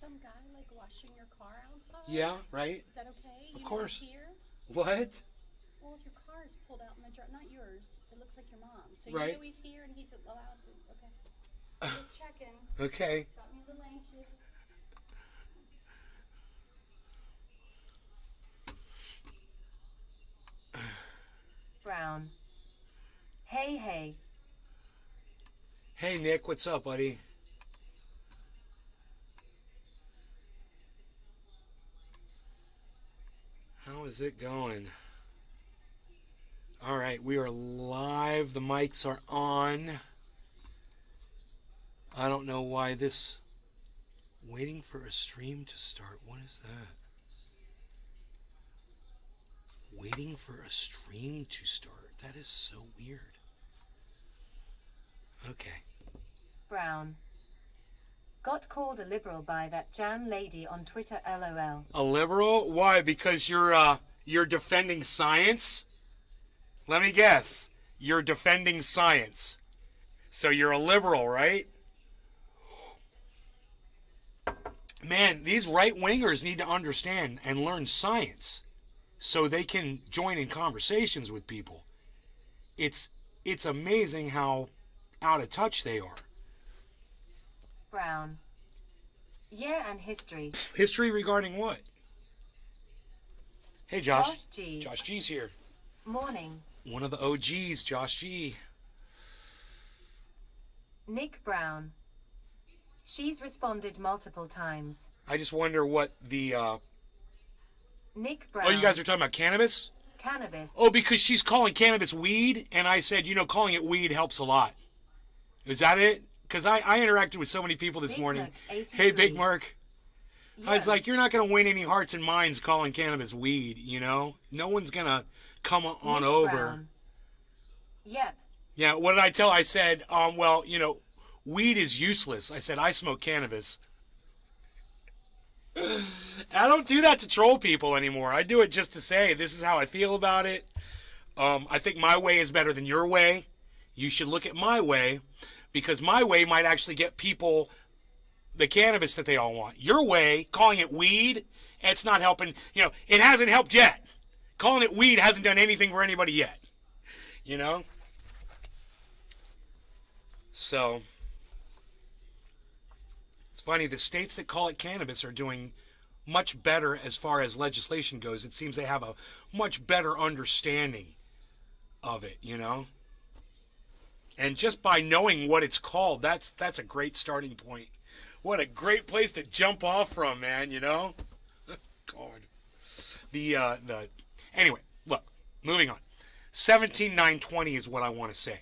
some guy like washing your car outside? Yeah, right? Is that okay? Of course. Here? What? Well, your car is pulled out in the driveway. Not yours. It looks like your mom's. So Right. you know he's here and he's allowed to. Okay. Just checking. Okay. Got me a little anxious. Brown. Hey, hey. Hey, Nick, what's up, buddy? How is it going? All right, we are live. The mics are on. I don't know why this... Waiting for a stream to start. What is that? Waiting for a stream to start. That is so weird. Okay. Brown. Got called a liberal by that Jan lady on Twitter, LOL. A liberal? Why? Because you're defending science? Let me guess. You're defending science. So you're a liberal, right? Man, these right-wingers need to understand and learn science so they can join in conversations with people. It's amazing how out of touch they are. Brown. Year and history. History regarding what? Hey, Josh. Josh G. Josh G's here. Morning. One of the OGs, Josh G. Nick Brown. She's responded multiple times. I just wonder what the... Nick Brown. Oh, you guys are talking about cannabis? Cannabis. Oh, because she's calling cannabis weed, and I said, calling it weed helps a lot. Is that it? Because I interacted with so many people this Big morning. Merc, 83. Hey, Big Merc. Yeah. I was like, you're not going to win any hearts and minds calling cannabis weed, No one's going to come on Nick over. Brown. Yep. Yeah, what did I tell? I said, weed is useless. I said, I smoke cannabis. I don't do that to troll people anymore. I do it just to say, this is how I feel about it. I think my way is better than your way. You should look at my way, because my way might actually get people the cannabis that they all want. Your way, calling it weed, it's not helping. It hasn't helped yet. Calling it weed hasn't done anything for anybody yet. So, it's funny, the states that call it cannabis are doing much better as far as legislation goes. It seems they have a much better understanding of it, And just by knowing what it's called, that's a great starting point. What a great place to jump off from, man, God. Anyway, look, moving on. 17,920 is what I want to say.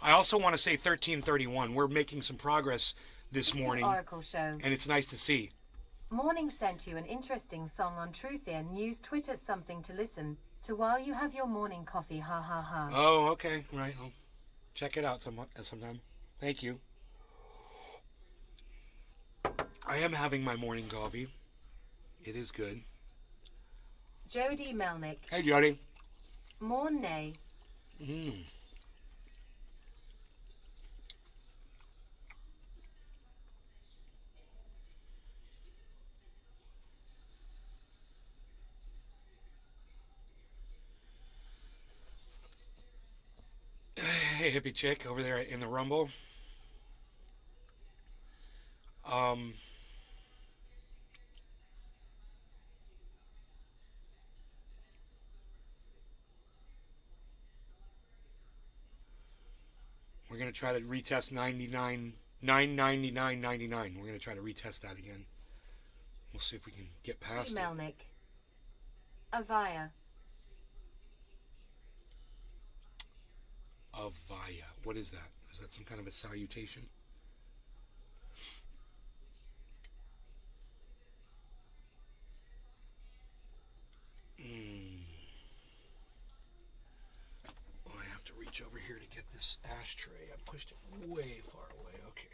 I also want to say 1331. We're making some progress this morning. Oracle show. And it's nice to see. Morning sent you an interesting song on Truthian News Twitter, something to listen to while you have your morning coffee, ha ha ha. Oh, okay, right. I'll check it out sometime. Thank you. I am having my morning coffee. It is good. Jody Melnick. Hey, Jody. Mornay. Hey, hippie chick over there in the Rumble. We're going to try to retest 999.99. We're going to try to retest that again. We'll see if we can get past it. Melnick. Avaya. Avaya. What is that? Is that some kind of a salutation? Oh, I have to reach over here to get this ashtray. I pushed it way far away. Okay.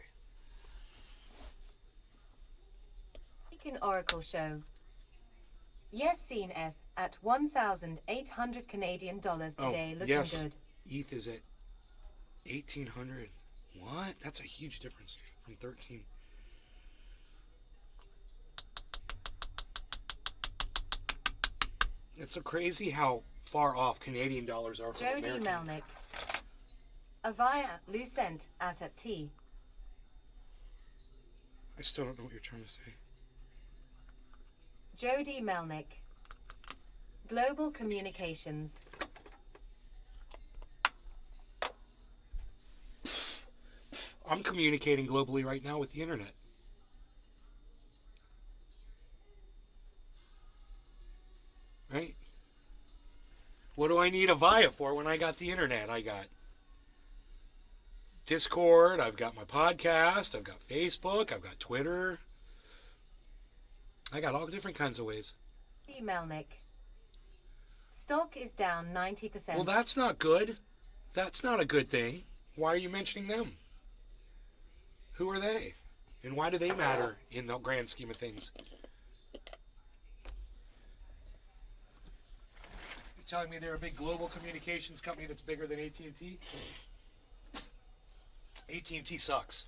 Beacon Oracle show. Yes, seen ETH at 1,800 Canadian dollars today. Looking yes. good. ETH is at 1,800. What? That's a huge difference from 13. It's so crazy how far off Canadian dollars are from Jody American. Melnick. Avaya Lucent at T. I still don't know what you're trying to say. Jody Melnick. Global Communications. I'm communicating globally right now with the internet. Right? What do I need Avaya for when I got the internet? I got Discord, I've got my podcast, I've got Facebook, I've got Twitter. I got all different kinds of ways. Melnick. Stock is down 90%. Well, that's not good. That's not a good thing. Why are you mentioning them? Who are they? And why do they matter in the grand scheme of things? You're telling me they're a big global communications company that's bigger than AT&T? AT&T sucks.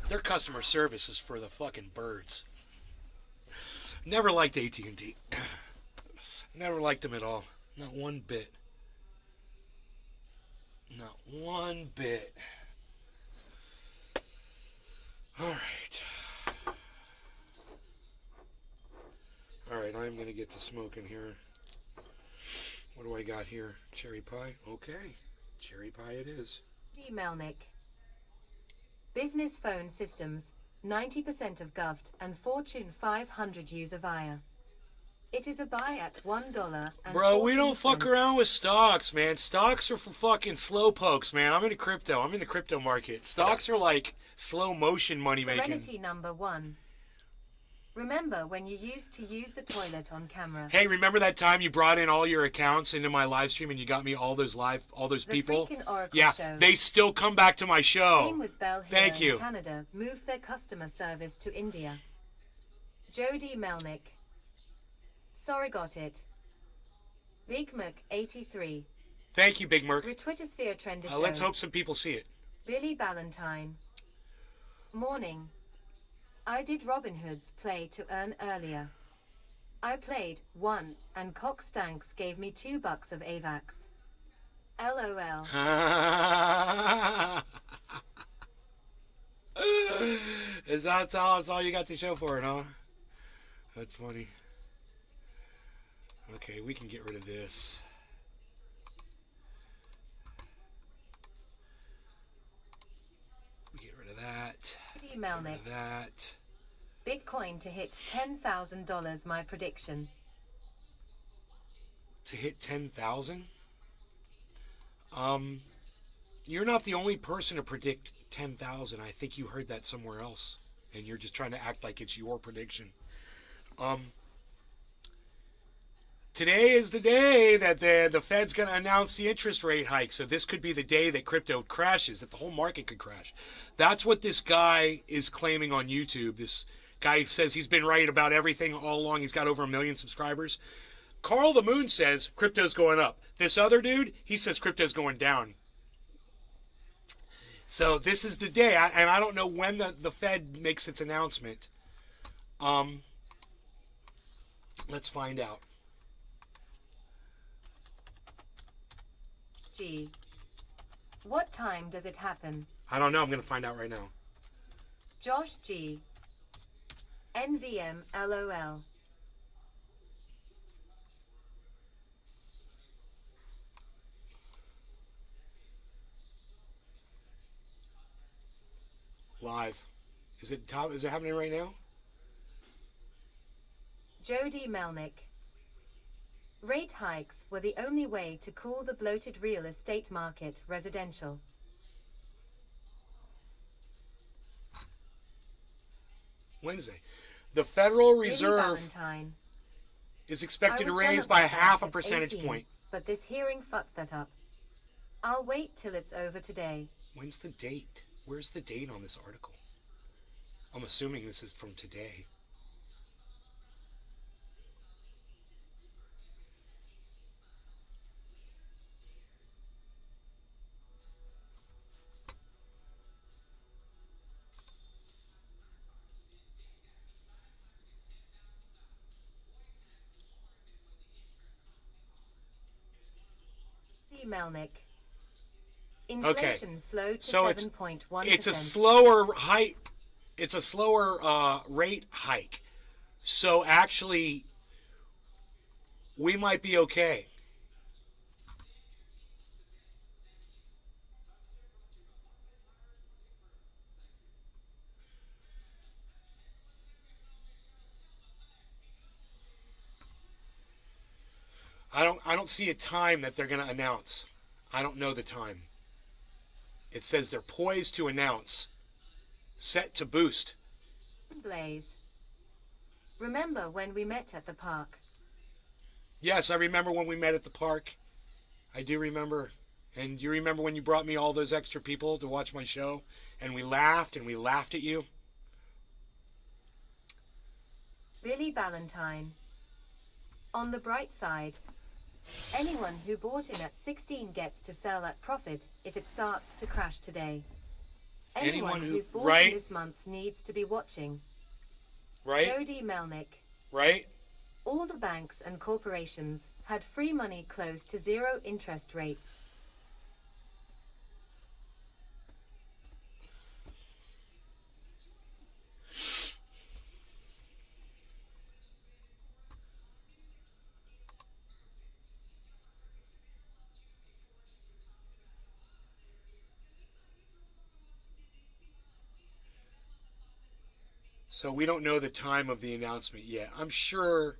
Their customer service is for the fucking birds. Never liked AT&T. Never liked them at all. Not one bit. Not one bit. All right. All right, I'm going to get to smoking here. What do I got here? Cherry pie? Okay. Cherry pie it is. D. Melnick. Business phone systems. 90% of Govt and Fortune 500 use Avaya. It is a buy at $1 and Bro, we don't 14 fuck cents. around with stocks, man. Stocks are for fucking slow pokes, man. I'm into crypto. I'm in the crypto market. Stocks are like slow motion money making. Serenity number 1. Remember when you used to use the toilet on camera? Hey, remember that time you brought in all your accounts into my live stream and you got me all those The people? freaking Oracle Yeah, show. they still come back to my show. Same with Bell here Thank you. in Canada, moved their customer service to India. Jody Melnick. Sorry, got it. Big Mac 83. Thank you, Big Merc. Retwittersphere Trender Show. Let's hope some people see it. Billy Ballantyne. Morning. I did Robin Hood's play to earn earlier. I played, won, and Cox Stanks gave me $2 of AVAX. LOL. Is that all you got to show for it, huh? That's funny. Okay, we can get rid of this. Get rid of that. Jody Get Melnick. rid of that. Bitcoin to hit $10,000, my prediction. To hit 10,000? You're not the only person to predict 10,000. I think you heard that somewhere else, and you're just trying to act like it's your prediction. Today is the day that the Fed's going to announce the interest rate hike. So this could be the day that crypto crashes, that the whole market could crash. That's what this guy is claiming on YouTube. This guy says he's been right about everything all along. He's got over 1 million subscribers. Carl the Moon says crypto's going up. This other dude, he says crypto's going down. So this is the day, and I don't know when the Fed makes its announcement. Let's find out. G. What time does it happen? I don't know. I'm going to find out right now. Josh G. NVM LOL. Live. Is it happening right now? Jody Melnick. Rate hikes were the only way to cool the bloated real estate market, residential. Wednesday. The Federal Billy Reserve Valentine. is expected I to was raise gonna by buy half a that at percentage 18, point. But this hearing fucked that up. I'll wait till it's over today. When's the date? Where's the date on this article? I'm assuming this is from today. Jody Melnick. Inflation slowed to So 7.1%. it's a slower height. It's a slower rate hike. So actually, we might be okay. I don't see a time that they're going to announce. I don't know the time. It says they're poised to announce. Set to boost. Blaze. Remember when we met at the park? Yes, I remember when we met at the park. I do remember. And you remember when you brought me all those extra people to watch my show? And we laughed at you? Billy Ballantyne. On the bright side, anyone who bought in at 16 gets to sell at profit if it starts to crash today. Anyone who's bought right? in this month needs to be watching. Right? Jody Melnick. Right? All the banks and corporations had free money close to zero interest rates. So we don't know the time of the announcement yet. I'm sure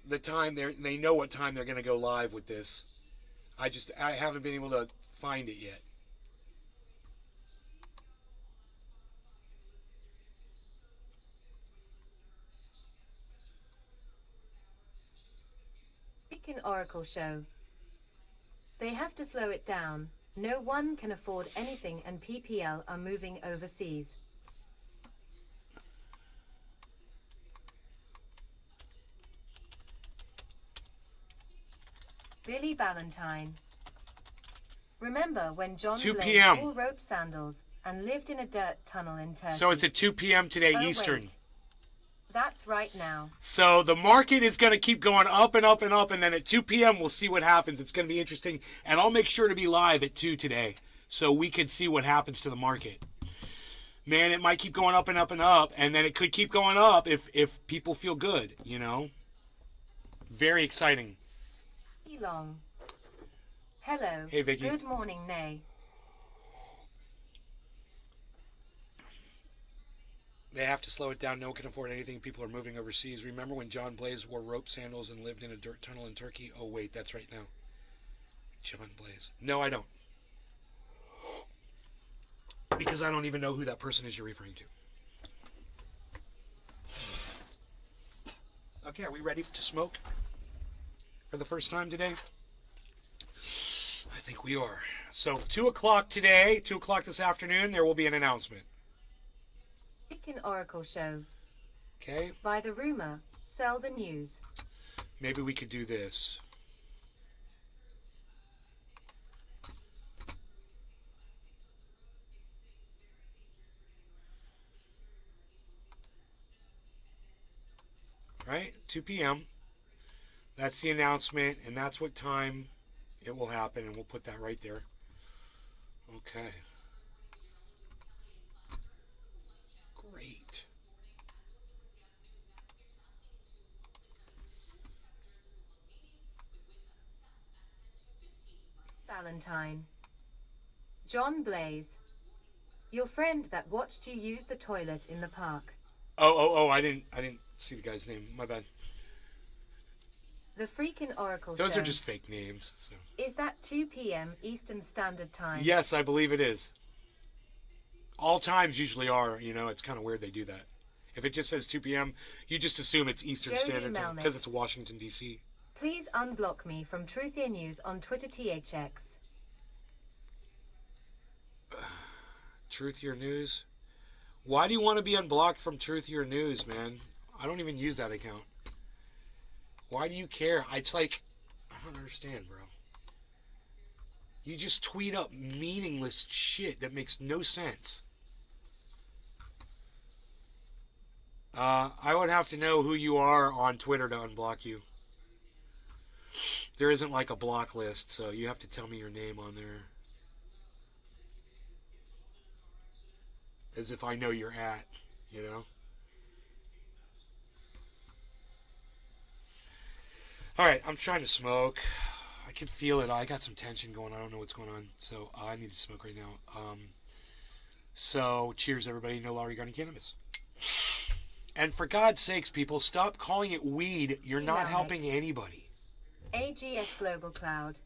the time they know what time they're going to go live with this. I haven't been able to find it yet. Freaking Oracle show. They have to slow it down. No one can afford anything and PPL are moving overseas. Billy Ballantyne. Remember when John 2 Blaze p.m. wore rope sandals and lived in a dirt tunnel in Turkey? So it's at 2 p.m. today Oh, Eastern. wait. That's right now. So the market is going to keep going up and up and up, and then at 2 p.m. we'll see what happens. It's going to be interesting, and I'll make sure to be live at 2 today so we can see what happens to the market. Man, it might keep going up and up and up, and then it could keep going up if people feel good, you know. Very exciting. Long. Hello. Hey, Vicky. Good morning, Nay. They have to slow it down. No one can afford anything. People are moving overseas. Remember when John Blaze wore rope sandals and lived in a dirt tunnel in Turkey? Oh, wait, that's right now. John Blaze. No, I don't. Because I don't even know who that person is you're referring to. Okay, are we ready to smoke for the first time today? I think we are. So 2 o'clock today, 2 o'clock this afternoon, there will be an announcement. Freaking Oracle show. Okay? Buy the rumor, sell the news. Maybe we could do this. Right? 2 p.m. That's the announcement, and that's what time it will happen, and we'll put that right there. Okay. Great. Valentine. John Blaze. Your friend that watched you use the toilet in the park. Oh, I didn't see the guy's name. My bad. The freaking Oracle Those show. are just fake names. So. Is that 2 p.m. Eastern Standard Time? Yes, I believe it is. All times usually are, you know, it's kind of weird they do that. If it just says 2 p.m., you just assume it's Eastern Jody Standard Time Melnick. because it's Washington, D.C. Please unblock me from Truthier News on Twitter THX. Truth Your News? Why do you want to be unblocked from Truth Your News, man? I don't even use that account. Why do you care? It's like, I don't understand, bro. You just tweet up meaningless shit that makes no sense. I would have to know who you are on Twitter to unblock you. There isn't like a block list, so you have to tell me your name on there. As if I know you're at, you know? Alright, I'm trying to smoke. I can feel it. I got some tension going on. I don't know what's going on. So I need to smoke right now. So cheers, everybody. No law regarding cannabis. And for God's sakes, people, stop calling it weed. You're not helping anybody. AGS Global Cloud.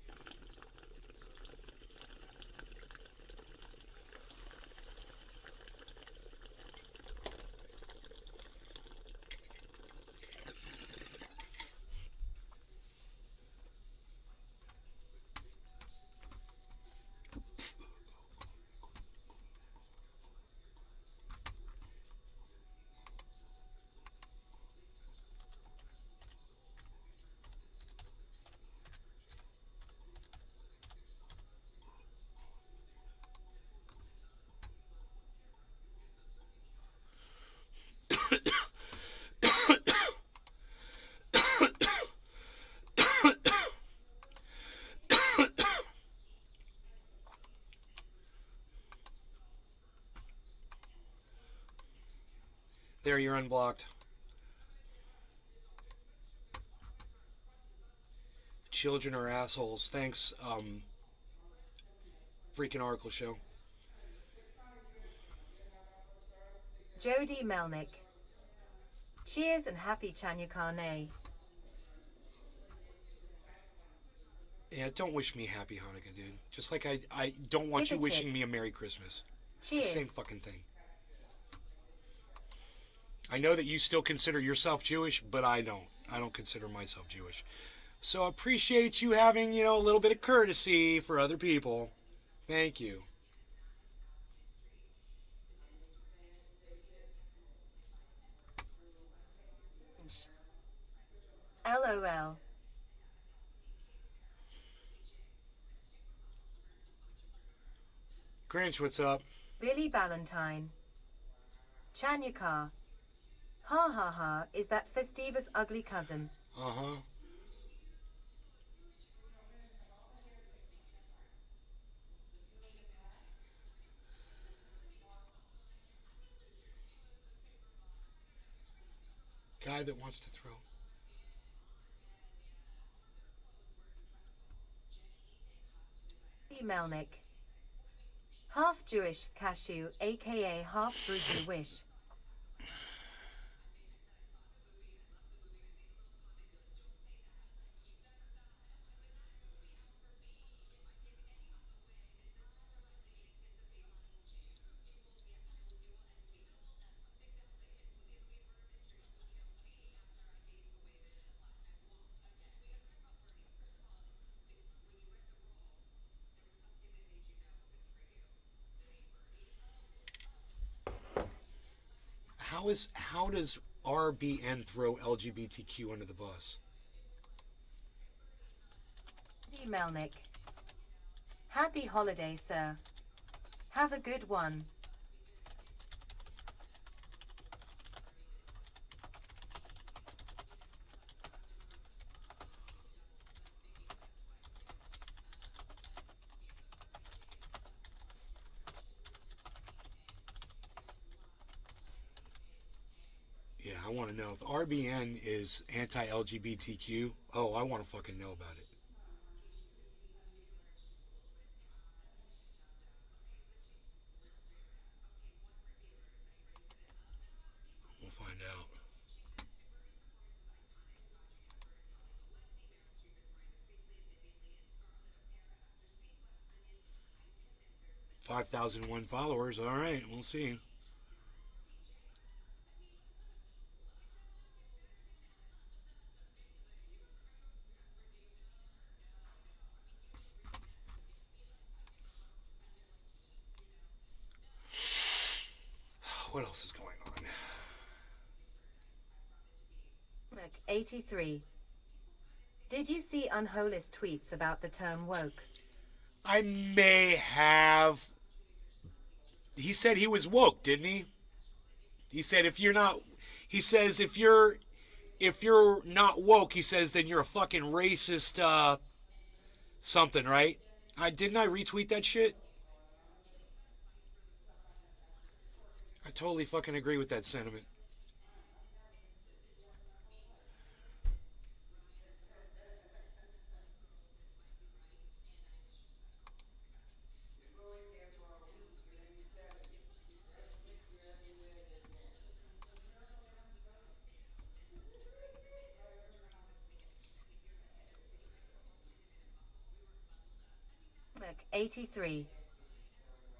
There, you're unblocked. Children are assholes. Thanks, freaking Oracle Show. Jody Melnick. Cheers and happy Chanukar. Yeah, don't wish me happy Hanukkah, dude. Just like I don't want you wishing me a Merry Christmas. It's the same fucking thing. I know that you still consider yourself Jewish, but I don't. I don't consider myself Jewish. So appreciate you having, a little bit of courtesy for other people. Thank you. LOL. Grinch, what's up? Billy Ballantyne. Chanukar. Ha ha ha, is that Festiva's ugly cousin? Uh-huh. Guy that wants to throw. Melnick. Half Jewish cashew, aka half Druzy wish. How does RBN throw LGBTQ under the bus? Melnick. Happy holiday, sir. Have a good one. Yeah, I want to know if RBN is anti-LGBTQ. Oh, I want to fucking know about it. We'll find out. $5,001 followers. All right, we'll see. What else is going on? 83. Did you see Unholist tweets about the term woke? I may have. He said he was woke, didn't he? He said if you're not. He says if you're if you're not woke, he says, then you're a fucking racist, something, right? Didn't I retweet that shit? I totally fucking agree with that sentiment. Book 83.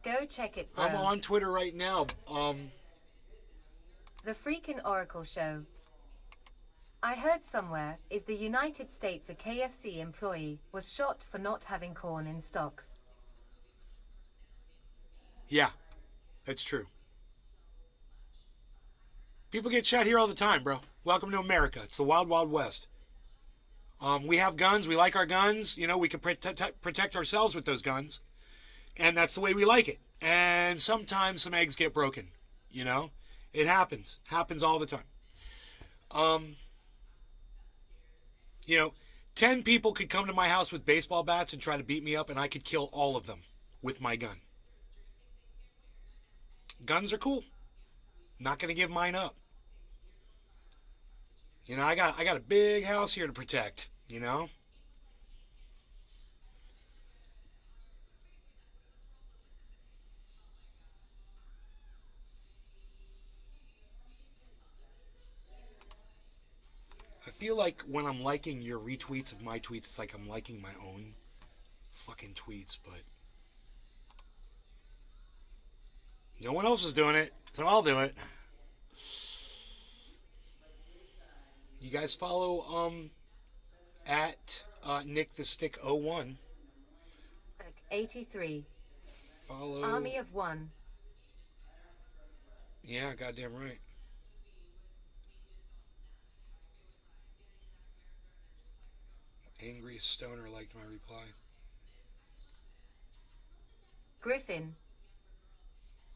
Go check it, bro. I'm on Twitter right now. The freaking Oracle show. I heard somewhere, is the United States a KFC employee was shot for not having corn in stock. Yeah, that's true. People get shot here all the time, bro. Welcome to America. It's the wild, wild west. We have guns. We like our guns. You know, we can protect ourselves with those guns. And that's the way we like it. And sometimes some eggs get broken. You know? It happens. Happens all the time. You know, 10 people could come to my house with baseball bats and try to beat me up, and I could kill all of them with my gun. Guns are cool. Not going to give mine up. You know, I got a big house here to protect, you know? I feel like when I'm liking your retweets of my tweets, it's like I'm liking my own fucking tweets, but no one else is doing it, so I'll do it. You guys follow at Nick the Stick 01. 83. Follow Army of One. Yeah, goddamn right. Angriest stoner liked my reply. Griffin.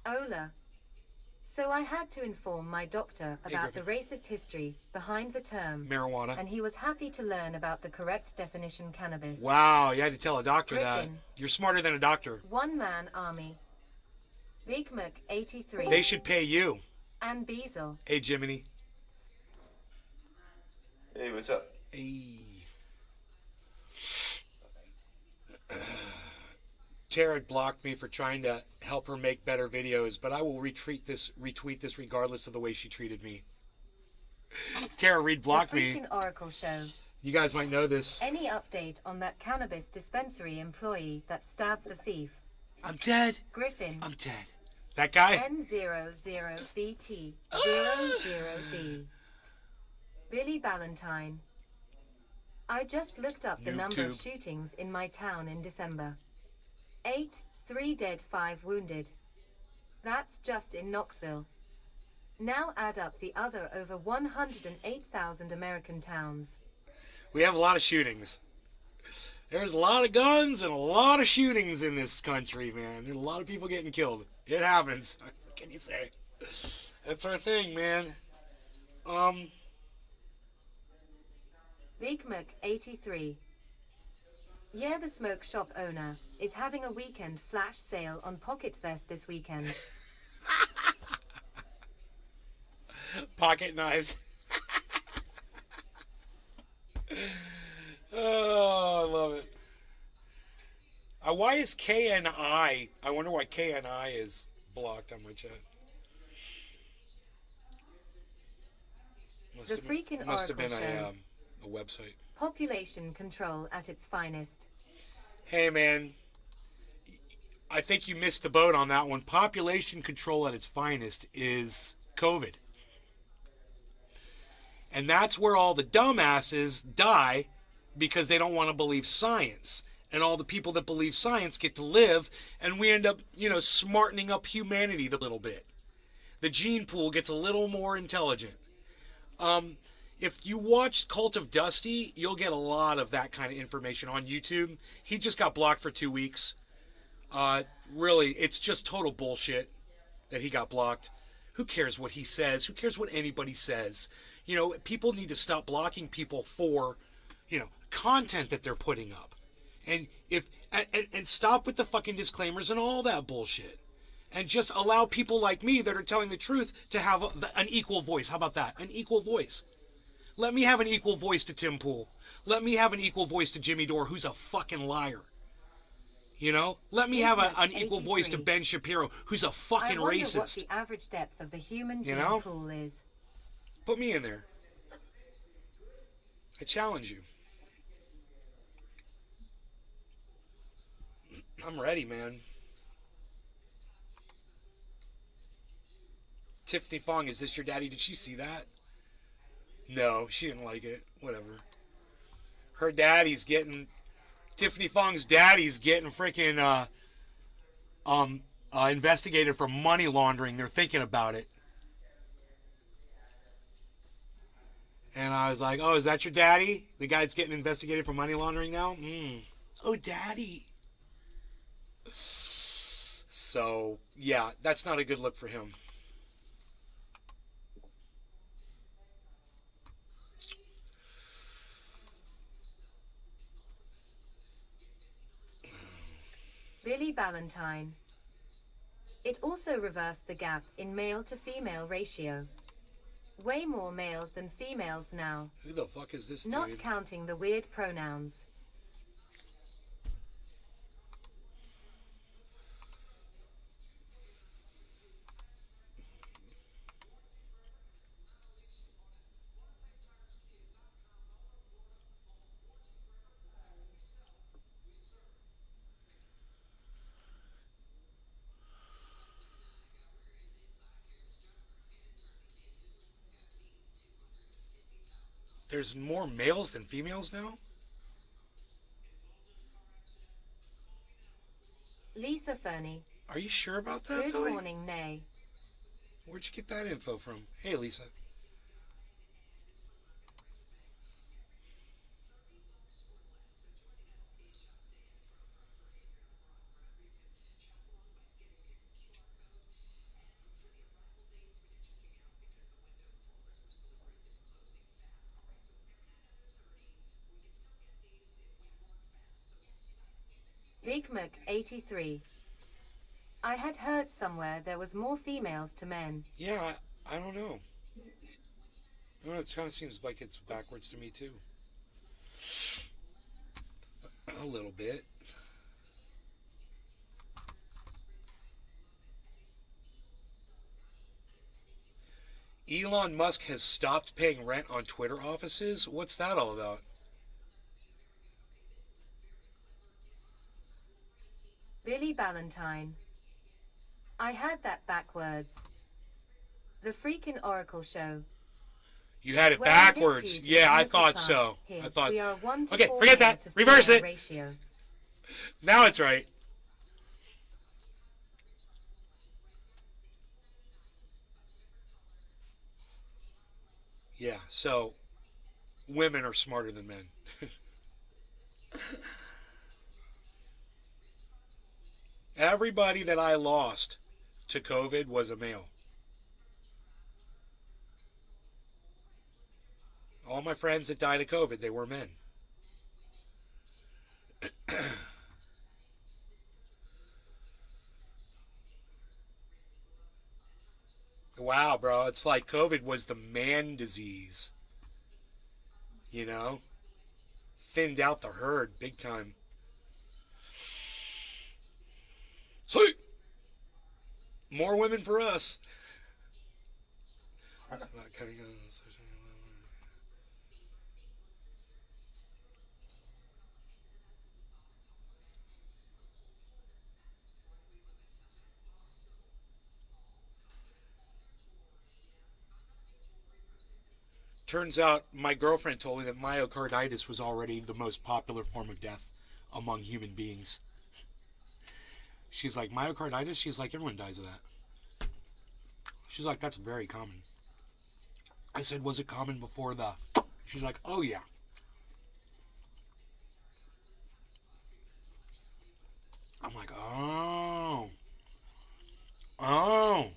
Ola. So I had to inform my doctor about the racist history behind the term marijuana, and he was happy to learn about the correct definition cannabis. Wow, you had to tell a doctor Griffin. that. You're smarter than a doctor. One Man Army. Big Mac 83. They should pay you. And Beazle. Hey, Jiminy. Hey, what's up? Hey. Tara blocked me for trying to help her make better videos, but I will retweet this regardless of the way she treated me. Tara Reid blocked the me. freaking Oracle show. You guys might know this. Any update on that cannabis dispensary employee that stabbed the thief? I'm dead. Griffin. I'm dead. That guy? N00BT00B. Billy Ballantyne. I just looked up the number of shootings in my town in December. 8, 3 dead, 5 wounded. That's just in Knoxville. Now add up the other over 108,000 American towns. We have a lot of shootings. There's a lot of guns and a lot of shootings in this country, man. There's a lot of people getting killed. It happens. What can you say? That's our thing, man. Big Mac 83. Yeah, the smoke shop owner is having a weekend flash sale on Pocket Vest this weekend. Pocket knives. Oh, I love it. Why is KNI? I wonder why KNI is blocked on my chat. The freaking must have Oracle been show. A website. Population control at its finest. Hey, man. I think you missed the boat on that one. Population control at its finest is COVID. And that's where all the dumbasses die because they don't want to believe science. And all the people that believe science get to live, and we end up, smartening up humanity a little bit. The gene pool gets a little more intelligent. If you watch Cult of Dusty, you'll get a lot of that kind of information on YouTube. He just got blocked for 2 weeks. Really, it's just total bullshit that he got blocked. Who cares what he says? Who cares what anybody says? You know, people need to stop blocking people for, content that they're putting up. And stop with the fucking disclaimers and all that bullshit. And just allow people like me that are telling the truth to have an equal voice. How about that? An equal voice. Let me have an equal voice to Tim Pool. Let me have an equal voice to Jimmy Dore, who's a fucking liar. Let me have an equal voice to Ben Shapiro, who's a fucking I wonder racist. what the average depth of the human gene pool is. Put me in there. I challenge you. I'm ready, man. Tiffany Fong, is this your daddy? Did she see that? No, she didn't like it. Whatever. Her daddy's getting... Tiffany Fong's daddy's getting freaking investigated for money laundering. They're thinking about it. And I was like, oh, is that your daddy? The guy that's getting investigated for money laundering now? Oh, daddy. So, yeah, that's not a good look for him. Billy Ballantyne. It also reversed the gap in male to female ratio. Way more males than females now. Who the fuck is this dude? Not counting the weird pronouns. There's more males than females now? Lisa Fernie. Are you sure about that, Good Billy? morning, Nay. Where'd you get that info from? Hey, Lisa. Big Mac 83. I had heard somewhere there was more females to men. Yeah, I don't know. I don't know, it kind of seems like it's backwards to me, too. A little bit. Elon Musk has stopped paying rent on Twitter offices? What's that all about? Billy Ballantyne. I had that backwards. The freaking Oracle show. You had it Well, I backwards. picked Yeah, I middle thought class so. here. I thought. We are 1 to Okay, 4 forget male that. to Reverse female it. ratio. Now it's right. Yeah, so women are smarter than men. Everybody that I lost to COVID was a male. All my friends that died of COVID, they were men. Wow, bro. It's like COVID was the man disease. You know? Thinned out the herd big time. Sweet! More women for us. Turns out my girlfriend told me that myocarditis was already the most popular form of death among human beings. She's like, myocarditis? She's like, everyone dies of that. She's like, that's very common. I said, was it common before the... She's like, oh yeah. I'm like, oh. Oh.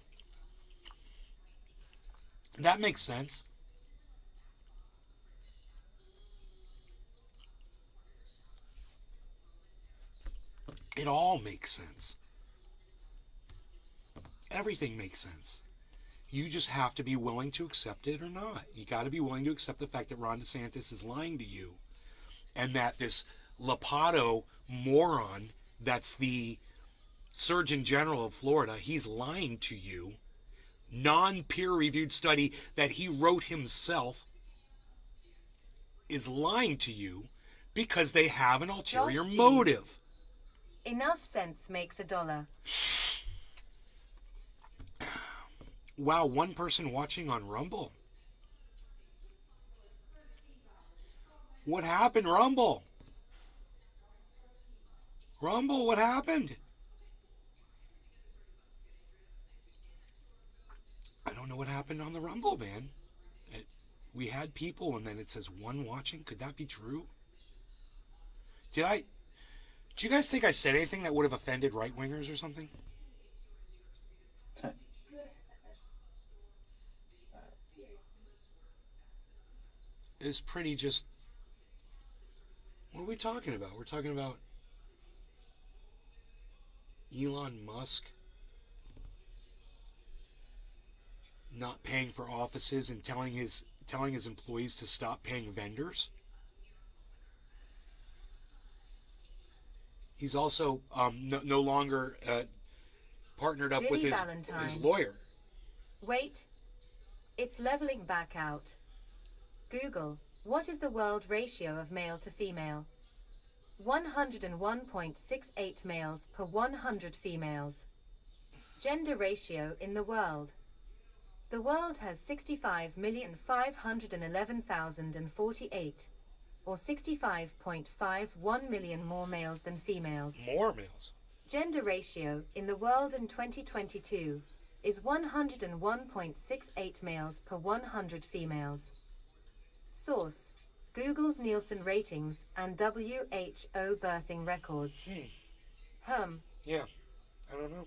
That makes sense. It all makes sense. Everything makes sense. You just have to be willing to accept it or not. You got to be willing to accept the fact that Ron DeSantis is lying to you, and that this Lopato moron that's the Surgeon General of Florida, he's lying to you. Non-peer-reviewed study that he wrote himself is lying to you because they have an ulterior Josh G. motive. Enough sense makes a dollar. Wow, one person watching on Rumble. What happened, Rumble? Rumble, what happened? I don't know what happened on the Rumble, man. We had people and then it says one watching. Could that be true? Do you guys think I said anything that would have offended right-wingers or something? It's pretty just... What are we talking about? We're talking about Elon Musk not paying for offices and telling his employees to stop paying vendors. He's also no longer partnered up with his lawyer. Wait. It's leveling back out. Google, what is the world ratio of male to female? 101.68 males per 100 females. Gender ratio in the world. The world has 65,511,048, or 65.51 million more males than females. More males. Gender ratio in the world in 2022 is 101.68 males per 100 females. Source: Google's Nielsen ratings and WHO birthing records. Yeah, I don't know.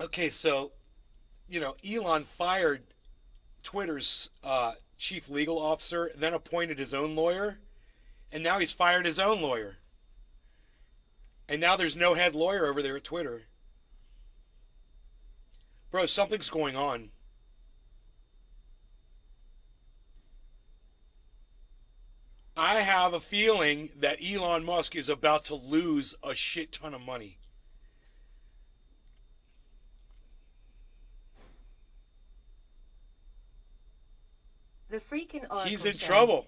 Okay, so, Elon fired Twitter's chief legal officer, then appointed his own lawyer, and now he's fired his own lawyer. And now there's no head lawyer over there at Twitter. Bro, something's going on. I have a feeling that Elon Musk is about to lose a shit ton of money. The freaking Oracle He's in show. trouble.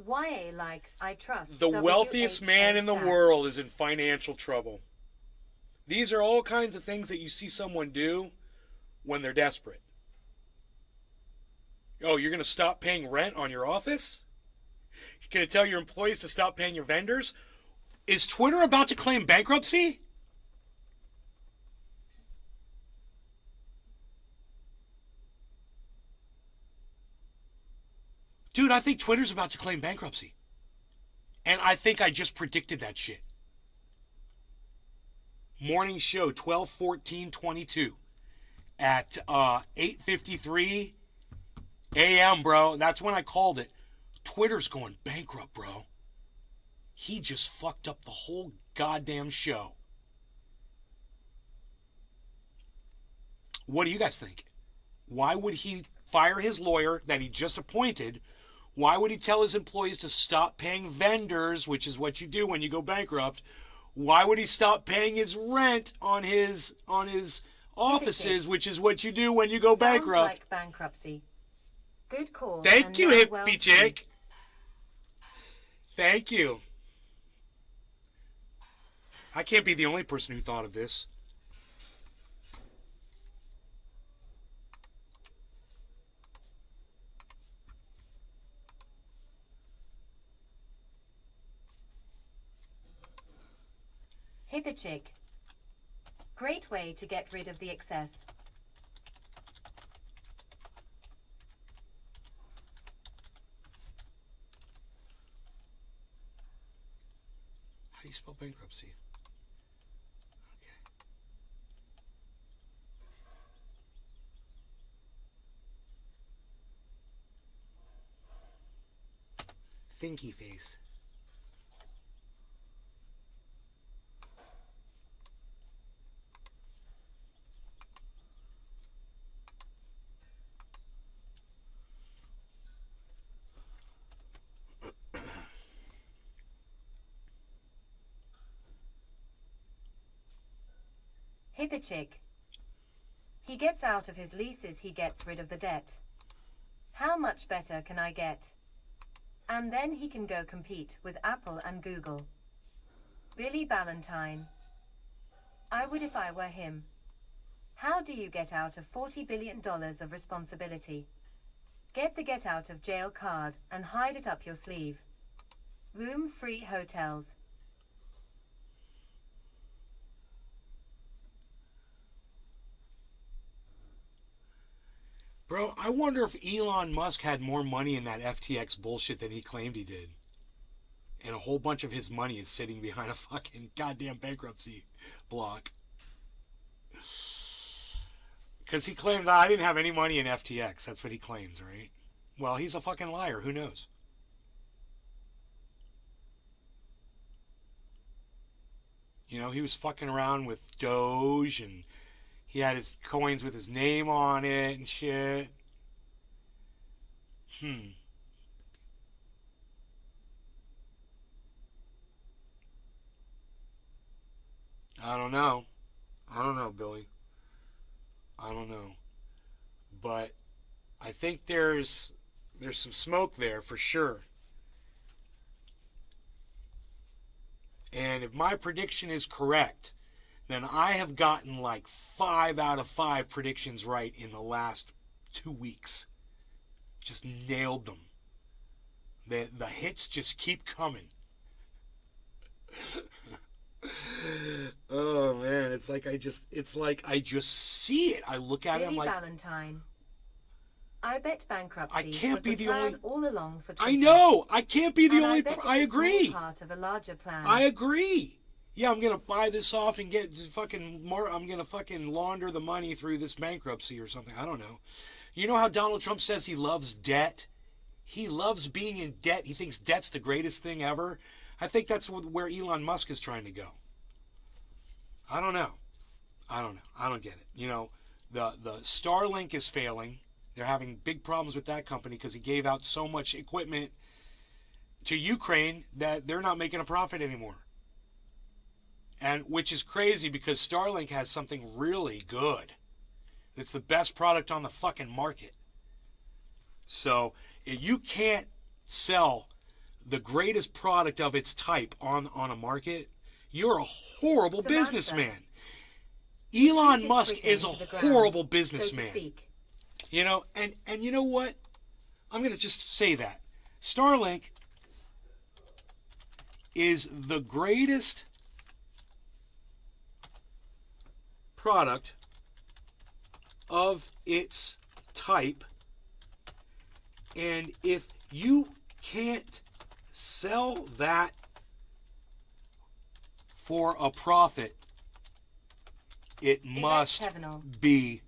YA like, I trust. The wealthiest man in the stats. world is in financial trouble. These are all kinds of things that you see someone do when they're desperate. Oh, you're going to stop paying rent on your office? You're going to tell your employees to stop paying your vendors? Is Twitter about to claim bankruptcy? Dude, I think Twitter's about to claim bankruptcy. And I think I just predicted that shit. Morning show, 12/14/22 at 8:53 a.m., bro. That's when I called it. Twitter's going bankrupt, bro. He just fucked up the whole goddamn show. What do you guys think? Why would he fire his lawyer that he just appointed? Why would he tell his employees to stop paying vendors, which is what you do when you go bankrupt? Why would he stop paying his rent on his offices, which is what you do when you go bankrupt? Sounds like bankruptcy. Good call. Thank you, now hippie well chick. Thank you. I can't be the only person who thought of this. Hippichick. Great way to get rid of the excess. How do you spell bankruptcy? Okay. thinky face. Hippichick. He gets out of his leases, he gets rid of the debt. How much better can I get? And then he can go compete with Apple and Google. Billy Ballantyne. I would if I were him. How do you get out of $40 billion of responsibility? Get the get out of jail card and hide it up your sleeve. Room-free hotels. Bro, I wonder if Elon Musk had more money in that FTX bullshit than he claimed he did. And a whole bunch of his money is sitting behind a fucking goddamn bankruptcy block. Because he claimed, I didn't have any money in FTX. That's what he claims, right? Well, he's a fucking liar. Who knows? You know, he was fucking around with Doge and he had his coins with his name on it and shit. I don't know. I don't know, Billy. I don't know. But I think there's some smoke there for sure. And if my prediction is correct, then I have gotten like 5 out of 5 predictions right in the last 2 weeks. Just nailed them. The hits just keep coming. Oh man, it's like I just see it. I look at it, I'm Billy like, Ballantyne. I bet bankruptcy I can't was be the only. all along for Twitter. I know. I can't be the And only. I bet it's I a agree. small part of a larger plan. I agree. Yeah, I'm gonna buy this off and get fucking more. I'm gonna fucking launder the money through this bankruptcy or something. I don't know. You know how Donald Trump says he loves debt? He loves being in debt. He thinks debt's the greatest thing ever. I think that's where Elon Musk is trying to go. I don't know. I don't get it. You know, the Starlink is failing. They're having big problems with that company because he gave out so much equipment to Ukraine that they're not making a profit anymore. And which is crazy because Starlink has something really good. It's the best product on the fucking market. So if you can't sell the greatest product of its type on a market, you're a horrible Samantha, businessman. Elon retweeted Musk Twitter is a into the ground, horrible so to businessman. speak. You know, and you know what? I'm going to just say that. Starlink is the greatest product of its type, and if you can't sell that for a profit, it must Tevenel, be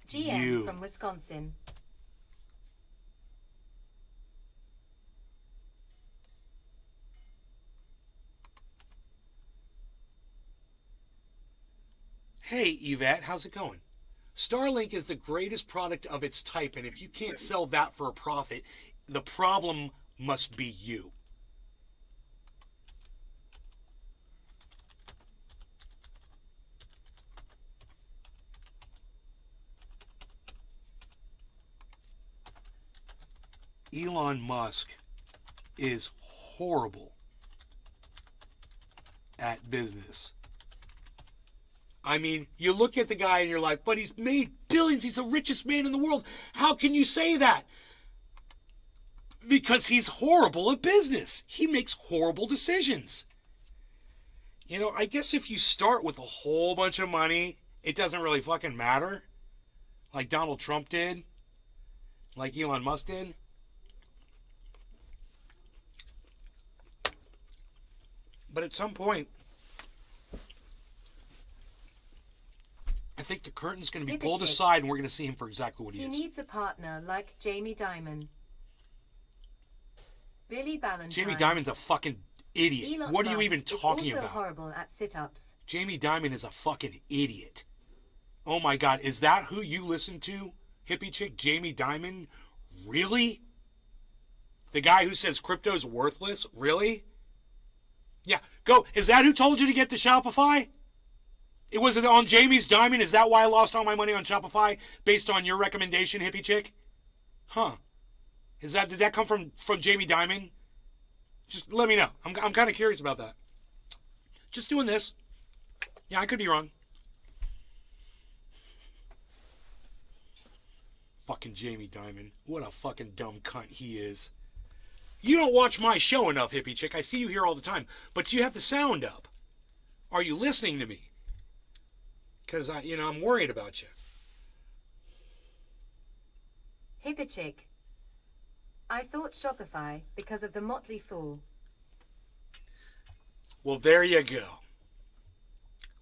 GM you. from Wisconsin. Hey, Yvette, how's it going? Starlink is the greatest product of its type, and if you can't sell that for a profit, the problem must be you. Elon Musk is horrible at business. I mean, you look at the guy and you're like, but he's made billions. He's the richest man in the world. How can you say that? Because he's horrible at business. He makes horrible decisions. You know, I guess if you start with a whole bunch of money, it doesn't really fucking matter. Like Donald Trump did. Like Elon Musk did. But at some point, I think the curtain's going to be pulled aside and we're going to see him for exactly what he is. He needs a partner like Jamie Dimon. Billy Ballantyne. Jamie Dimon's a fucking idiot. Elon What are you Musk even is talking also about? horrible at sit-ups. Jamie Dimon is a fucking idiot. Oh my God, is that who you listen to, hippie chick? Jamie Dimon? Really? The guy who says crypto's worthless? Really? Yeah, go. Is that who told you to get to Shopify? It was on Jamie's Dimon. Is that why I lost all my money on Shopify based on your recommendation, hippie chick? Huh? Did that come from Jamie Dimon? Just let me know. I'm kind of curious about that. Just doing this. Yeah, I could be wrong. Fucking Jamie Dimon. What a fucking dumb cunt he is. You don't watch my show enough, hippie chick. I see you here all the time. But you have the sound up. Are you listening to me? Because, I'm worried about you. Hippie chick. I thought Shopify because of the Motley Fool. Well, there you go.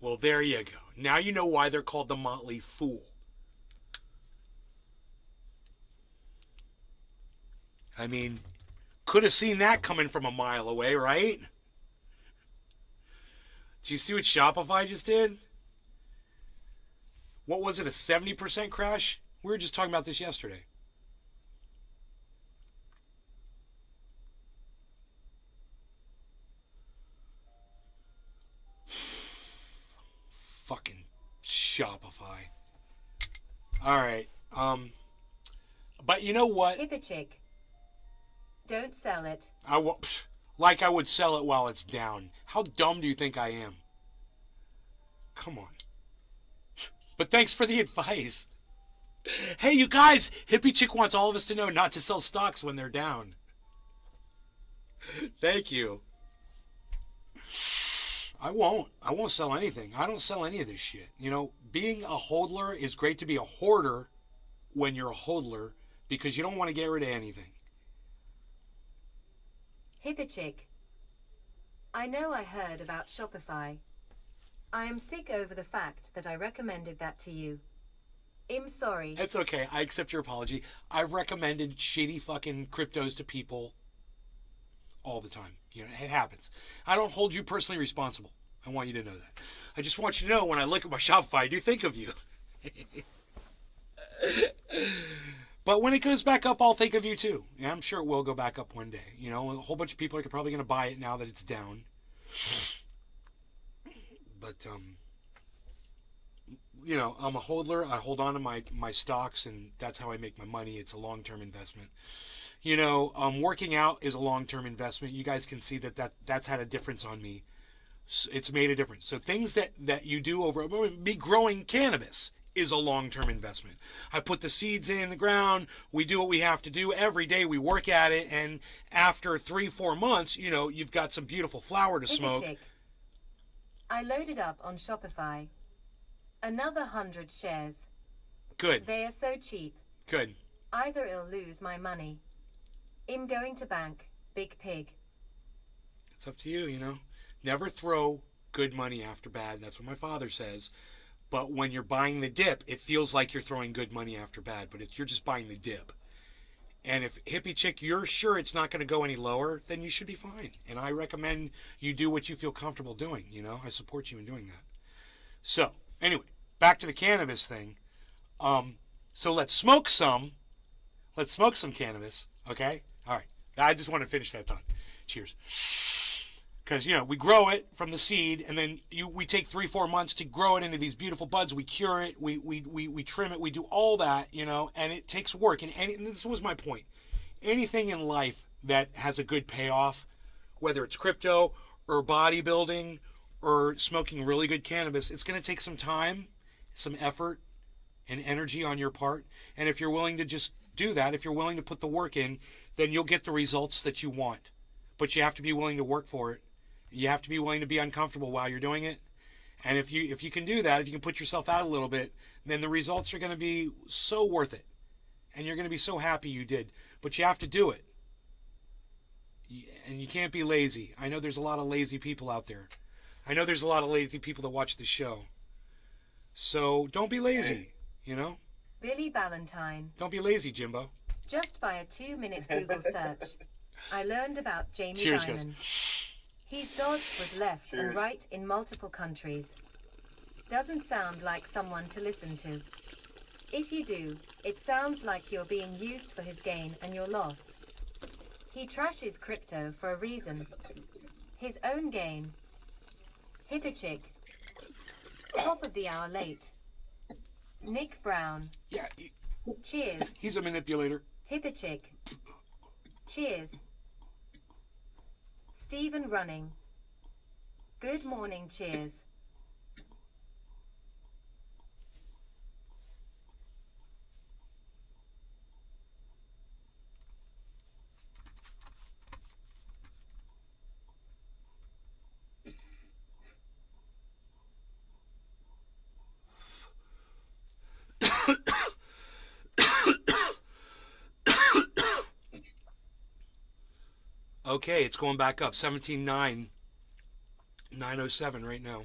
Well, there you go. Now you know why they're called the Motley Fool. I mean, could have seen that coming from a mile away, right? Do you see what Shopify just did? What was it, a 70% crash? We were just talking about this yesterday. Fucking Shopify. All right. But you know what? Hippie chick. Don't sell it. Like I would sell it while it's down. How dumb do you think I am? Come on. But thanks for the advice. Hey, you guys, Hippie Chick wants all of us to know not to sell stocks when they're down. Thank you. I won't sell anything. I don't sell any of this shit. Being a hodler is great to be a hoarder when you're a hodler because you don't want to get rid of anything. Hippie chick. I know I heard about Shopify. I am sick over the fact that I recommended that to you. I'm sorry. It's okay. I accept your apology. I've recommended shitty fucking cryptos to people all the time. It happens. I don't hold you personally responsible. I want you to know that. I just want you to know when I look at my Shopify, I do think of you. But when it goes back up, I'll think of you too. Yeah, I'm sure it will go back up one day. A whole bunch of people are probably going to buy it now that it's down. But, I'm a hodler. I hold on to my stocks, and that's how I make my money. It's a long-term investment. Working out is a long-term investment. You guys can see that's had a difference on me. It's made a difference. So things that you do over me growing cannabis is a long-term investment. I put the seeds in the ground. We do what we have to do every day. We work at it, and after 3-4 months, you've got some beautiful flower to smoke. Chick. I loaded up on Shopify. Another 100 shares. Good. They are so cheap. Good. Either I'll lose my money. I'm going to bank. Big pig. It's up to you, Never throw good money after bad. That's what my father says. But when you're buying the dip, it feels like you're throwing good money after bad, but you're just buying the dip. And if hippie chick, you're sure it's not going to go any lower, then you should be fine. And I recommend you do what you feel comfortable doing. I support you in doing that. So anyway, back to the cannabis thing. So let's smoke some cannabis. Okay. All right. I just want to finish that thought. Cheers. Because, we grow it from the seed, and then we take 3-4 months to grow it into these beautiful buds. We cure it, we trim it, we do all that, and it takes work. And this was my point. Anything in life that has a good payoff, whether it's crypto or bodybuilding or smoking really good cannabis, it's going to take some time, some effort, and energy on your part. And if you're willing to just do that, if you're willing to put the work in, then you'll get the results that you want. But you have to be willing to work for it. You have to be willing to be uncomfortable while you're doing it. And if you can do that, if you can put yourself out a little bit, then the results are going to be so worth it. And you're going to be so happy you did. But you have to do it. And you can't be lazy. I know there's a lot of lazy people out there. I know there's a lot of lazy people that watch the show. So don't be lazy, Billy Ballantyne. Don't be lazy, Jimbo. Just by a 2-minute Google search. I learned about Jamie Cheers, guys. Dimon. He's dodged was left and Cheers. right in multiple countries. Doesn't sound like someone to listen to. If you do, it sounds like you're being used for his gain and your loss. He trashes crypto for a reason. His own gain. Hippichick. Top of the hour late. Nick Brown. Yeah, Cheers. he's a manipulator. Hippichick. Cheers. Stephen Running. Good morning, cheers. Okay, it's going back up. 17.9. 907 right now.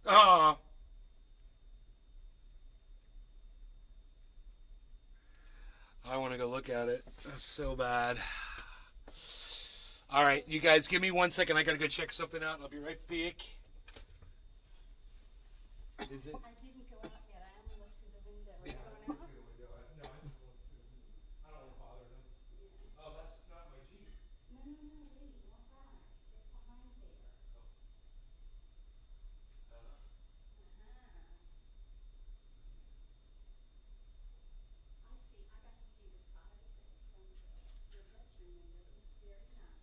Ah. I want to go look at it. That's so bad. All right, you guys, give me 1 second. I got to go check something out. I'll be right back. Is it? I didn't go out yet. I only looked through the window. Are you going out? I don't want to bother them. Oh, that's not my Jeep. No, wait, walk back. It's behind there. I see. I got to see the side of it from your bedroom window. It was very nice.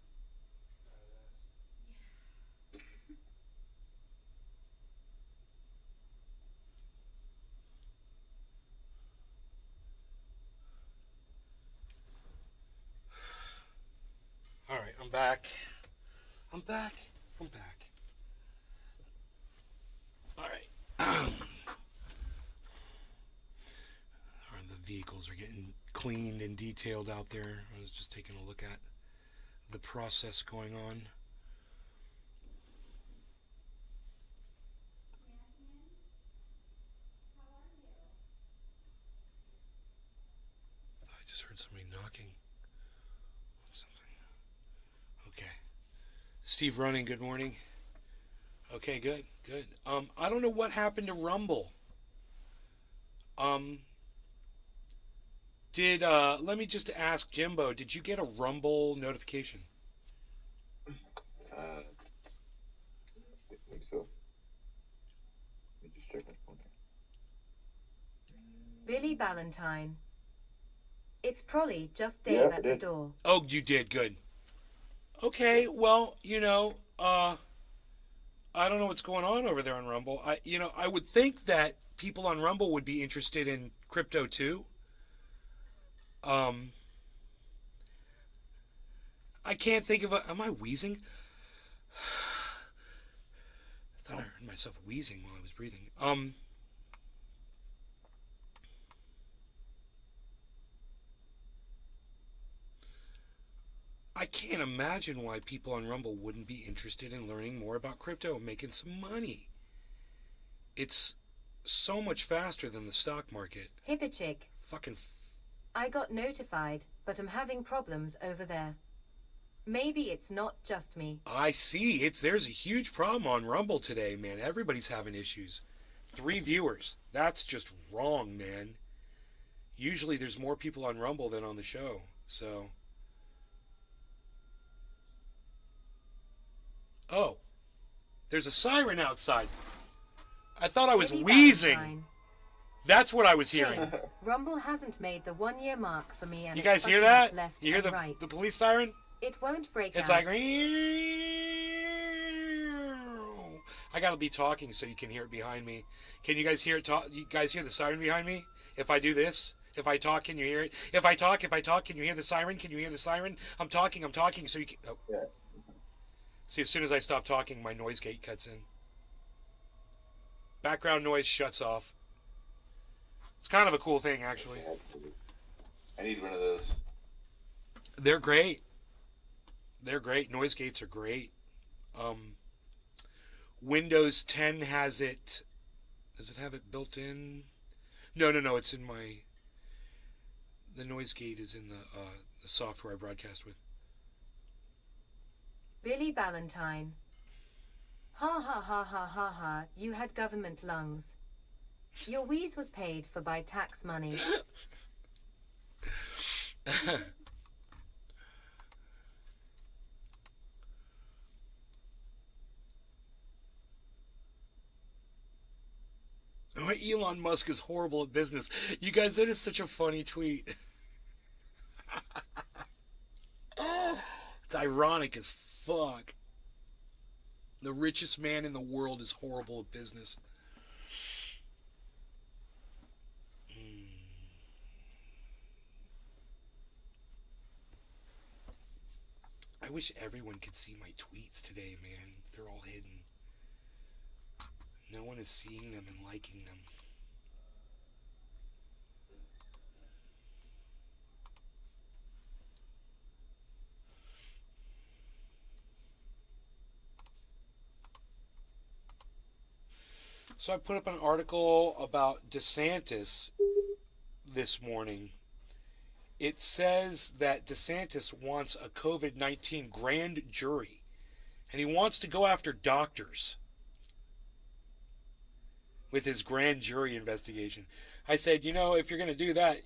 All right, I'm back. I'm back. All right. All right, the vehicles are getting cleaned and detailed out there. I was just taking a look at the process going on. I just heard somebody knocking. Something. Okay. Steve Running, good morning. Okay, good. I don't know what happened to Rumble. Let me just ask Jimbo, did you get a Rumble notification? I think so. Let me just check my phone here. Billy Ballantyne. It's probably just Dave Yeah, at I the did. door. Oh, you did, good. Okay, well, I don't know what's going on over there on Rumble. I would think that people on Rumble would be interested in crypto too. I can't think of am I wheezing? I thought I heard myself wheezing while I was breathing. I can't imagine why people on Rumble wouldn't be interested in learning more about crypto and making some money. It's so much faster than the stock market. Hippichick. Fucking. I got notified, but I'm having problems over there. Maybe it's not just me. I see. There's a huge problem on Rumble today, man. Everybody's having issues. 3 viewers. That's just wrong, man. Usually there's more people on Rumble than on the show. So. Oh. There's a siren outside. I thought I was Billy wheezing. Valentine. That's what I was hearing. Rumble hasn't made the 1-year mark for me, and You it's guys hear fucking that? up left You hear and right. the police siren? It won't break It's out. like. I gotta be talking so you can hear it behind me. Can you guys hear it? You guys hear the siren behind me? If I do this, if I talk, can you hear it? If I talk, can you hear the siren? Can you hear the siren? I'm talking, so you can. Oh. Yeah. See, as soon as I stop talking, my noise gate cuts in. Background noise shuts off. It's kind of a cool thing, actually. I need one of those. They're great. Noise gates are great. Windows 10 has it Does it have it built in? No, no, no. It's in my. The noise gate is in the software I broadcast with. Billy Ballantyne. Ha ha ha ha ha ha, you had government lungs. Your wheeze was paid for by tax money. Elon Musk is horrible at business. You guys, that is such a funny tweet. It's ironic as fuck. The richest man in the world is horrible at business. I wish everyone could see my tweets today, man. They're all hidden. No one is seeing them and liking them. So I put up an article about DeSantis this morning. It says that DeSantis wants a COVID-19 grand jury, and he wants to go after doctors with his grand jury investigation. I said, if you're going to do that,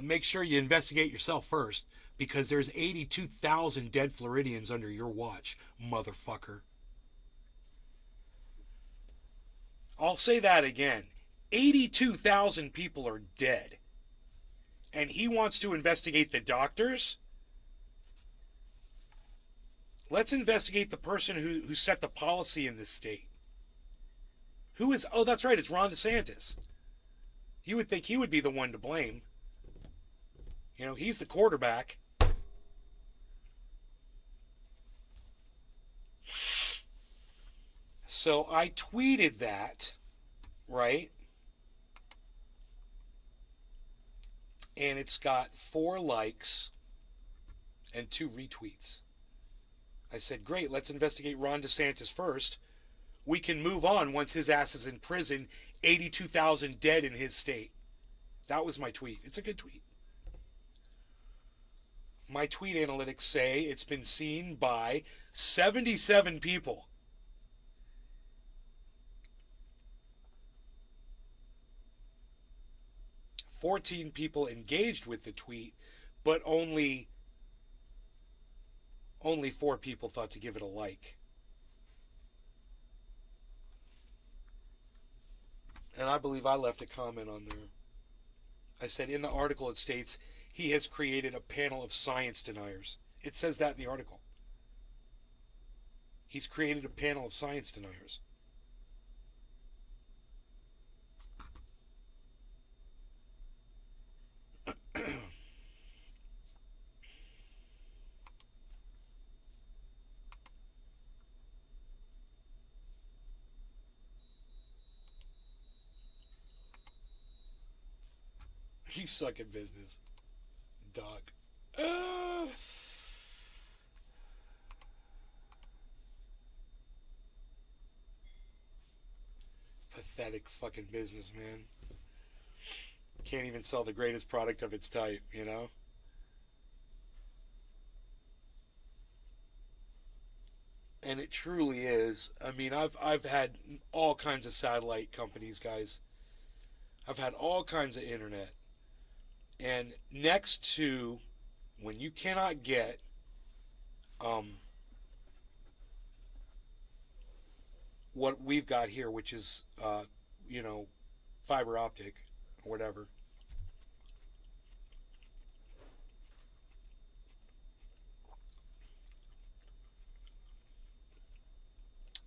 make sure you investigate yourself first, because there's 82,000 dead Floridians under your watch, motherfucker. I'll say that again. 82,000 people are dead. And he wants to investigate the doctors? Let's investigate the person who set the policy in this state. Who is... Oh, that's right, it's Ron DeSantis. You would think he would be the one to blame. He's the quarterback. So I tweeted that, right? And it's got 4 likes and 2 retweets. I said, great, let's investigate Ron DeSantis first. We can move on once his ass is in prison. 82,000 dead in his state. That was my tweet. It's a good tweet. My tweet analytics say it's been seen by 77 people. "14 people engaged with the tweet, but only 4 people thought to give it a like." And I believe I left a comment on there. I said, in the article it states, he has created a panel of science deniers. It says that in the article. He's created a panel of science deniers. You suck at business, dog. Pathetic fucking business, man. Can't even sell the greatest product of its type, And it truly is. I mean, I've had all kinds of satellite companies, guys. I've had all kinds of internet. And next to when you cannot get what we've got here, which is fiber optic or whatever.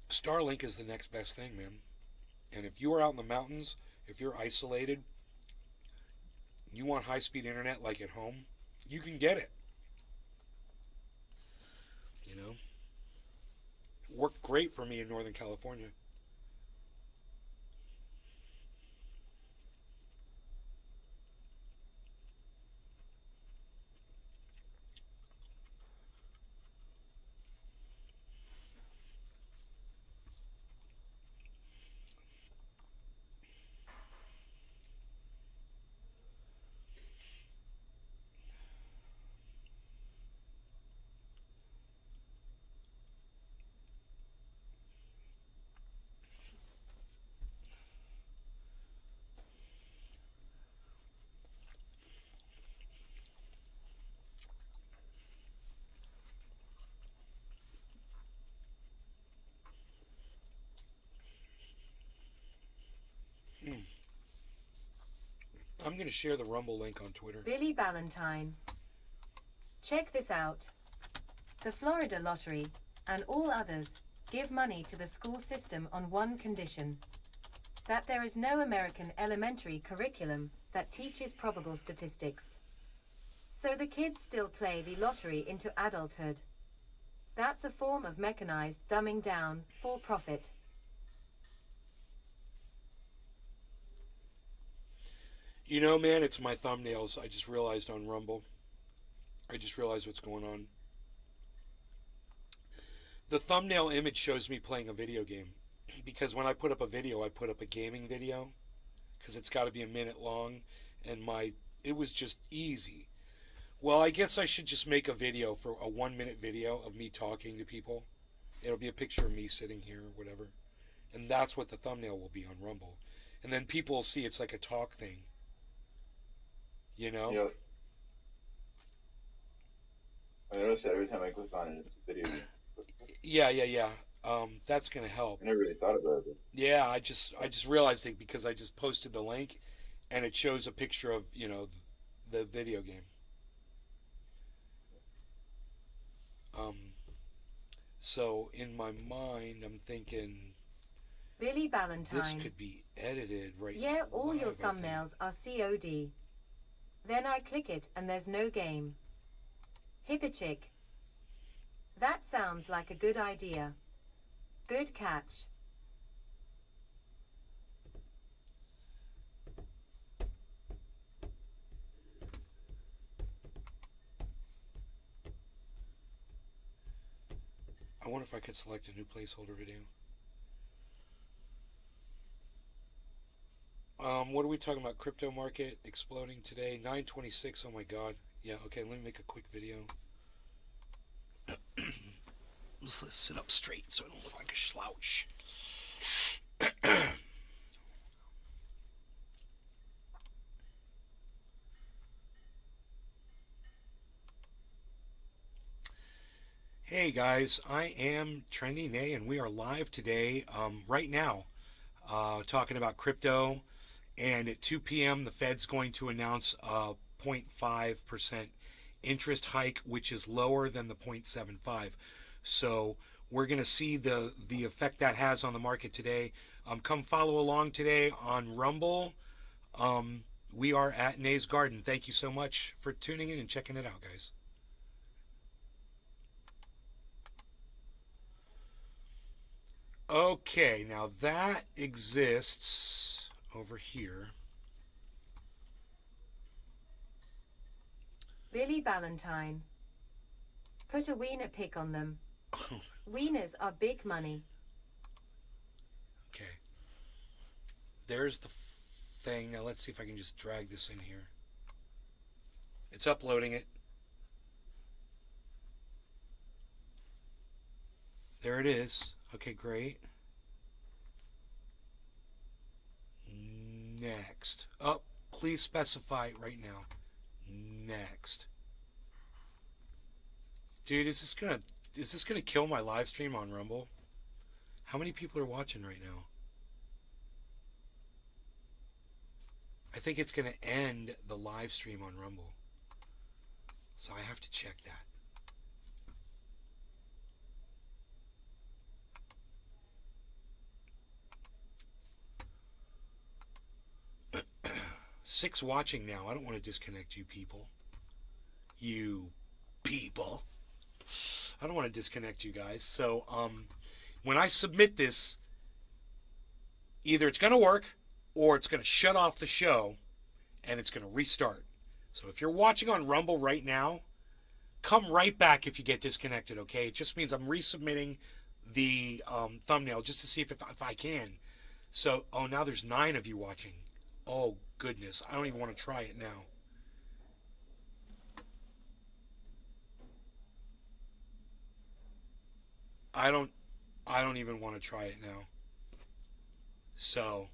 Starlink is the next best thing, man. And if you are out in the mountains, if you're isolated, you want high-speed internet like at home, you can get it. Worked great for me in Northern California. going to share the Rumble link on Twitter. Billy Ballantyne. Check this out. The Florida Lottery, and all others, give money to the school system on one condition: that there is no American elementary curriculum that teaches probable statistics. So the kids still play the lottery into adulthood. That's a form of mechanized dumbing down for profit. You know, man, it's my thumbnails. I just realized on Rumble. I just realized what's going on. The thumbnail image shows me playing a video game. Because when I put up a video, I put up a gaming video. Because it's got to be a minute long. And it was just easy. Well, I guess I should just make a video for a 1-minute video of me talking to people. It'll be a picture of me sitting here or whatever. And that's what the thumbnail will be on Rumble. And then people will see it's like a talk thing. You know? Yep. I notice that every time I click on it, it's a video game. Yeah. That's gonna help. I never really thought about it. Yeah, I just realized it because I just posted the link, and it shows a picture of the video game. So in my mind, I'm thinking Billy Ballantyne. this could be edited right. Yeah, all your live, I think. thumbnails are COD. Then I click it and there's no game. Hippachick. That sounds like a good idea. Good catch. I wonder if I could select a new placeholder video. What are we talking about? Crypto market exploding today. 926. Oh my god. Yeah, okay, let me make a quick video. Let's sit up straight so I don't look like a slouch. Hey guys, I am Trendy Nay, and we are live today, right now, talking about crypto. And at 2 p.m., the Fed's going to announce a 0.5% interest hike, which is lower than the 0.75. So we're going to see the effect that has on the market today. Come follow along today on Rumble. We are at Nay's Garden. Thank you so much for tuning in and checking it out, guys. Okay, now that exists over here. Billy Ballantyne. Put a wiener pic on them. Wieners are big money. Okay. There's the thing. Now let's see if I can just drag this in here. It's uploading it. There it is. Okay, great. Next. Oh, please specify it right now. Next. Dude, is this gonna kill my live stream on Rumble? How many people are watching right now? I think it's gonna end the live stream on Rumble. So I have to check that. 6 watching now. I don't want to disconnect you people. You people. I don't want to disconnect you guys. So, when I submit this, either it's going to work or it's going to shut off the show and it's going to restart. So if you're watching on Rumble right now, come right back if you get disconnected, okay? It just means I'm resubmitting the thumbnail just to see if I can. So, oh, now there's 9 of you watching. Oh, goodness. I don't even want to try it now. I don't even want to try it now. So,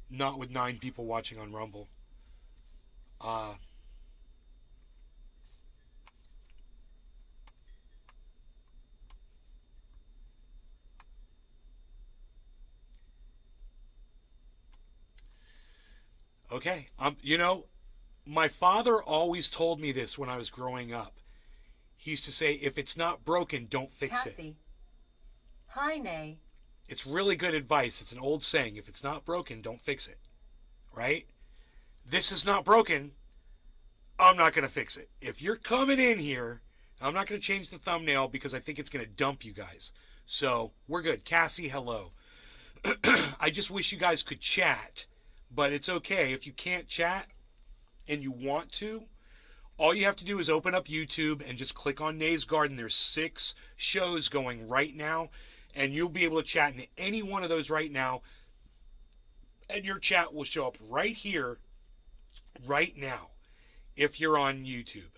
not with 9 people watching on Rumble. Okay. You know, my father always told me this when I was growing up. He used to say, if it's not broken, don't fix it. Cassie. Hi, Nay. It's really good advice. It's an old saying. If it's not broken, don't fix it. Right? This is not broken. I'm not going to fix it. If you're coming in here, I'm not going to change the thumbnail because I think it's going to dump you guys. So we're good. Cassie, hello. I just wish you guys could chat, but it's okay. If you can't chat and you want to, all you have to do is open up YouTube and just click on Nay's Garden. There's 6 shows going right now, and you'll be able to chat in any one of those right now, and your chat will show up right here, right now, if you're on YouTube.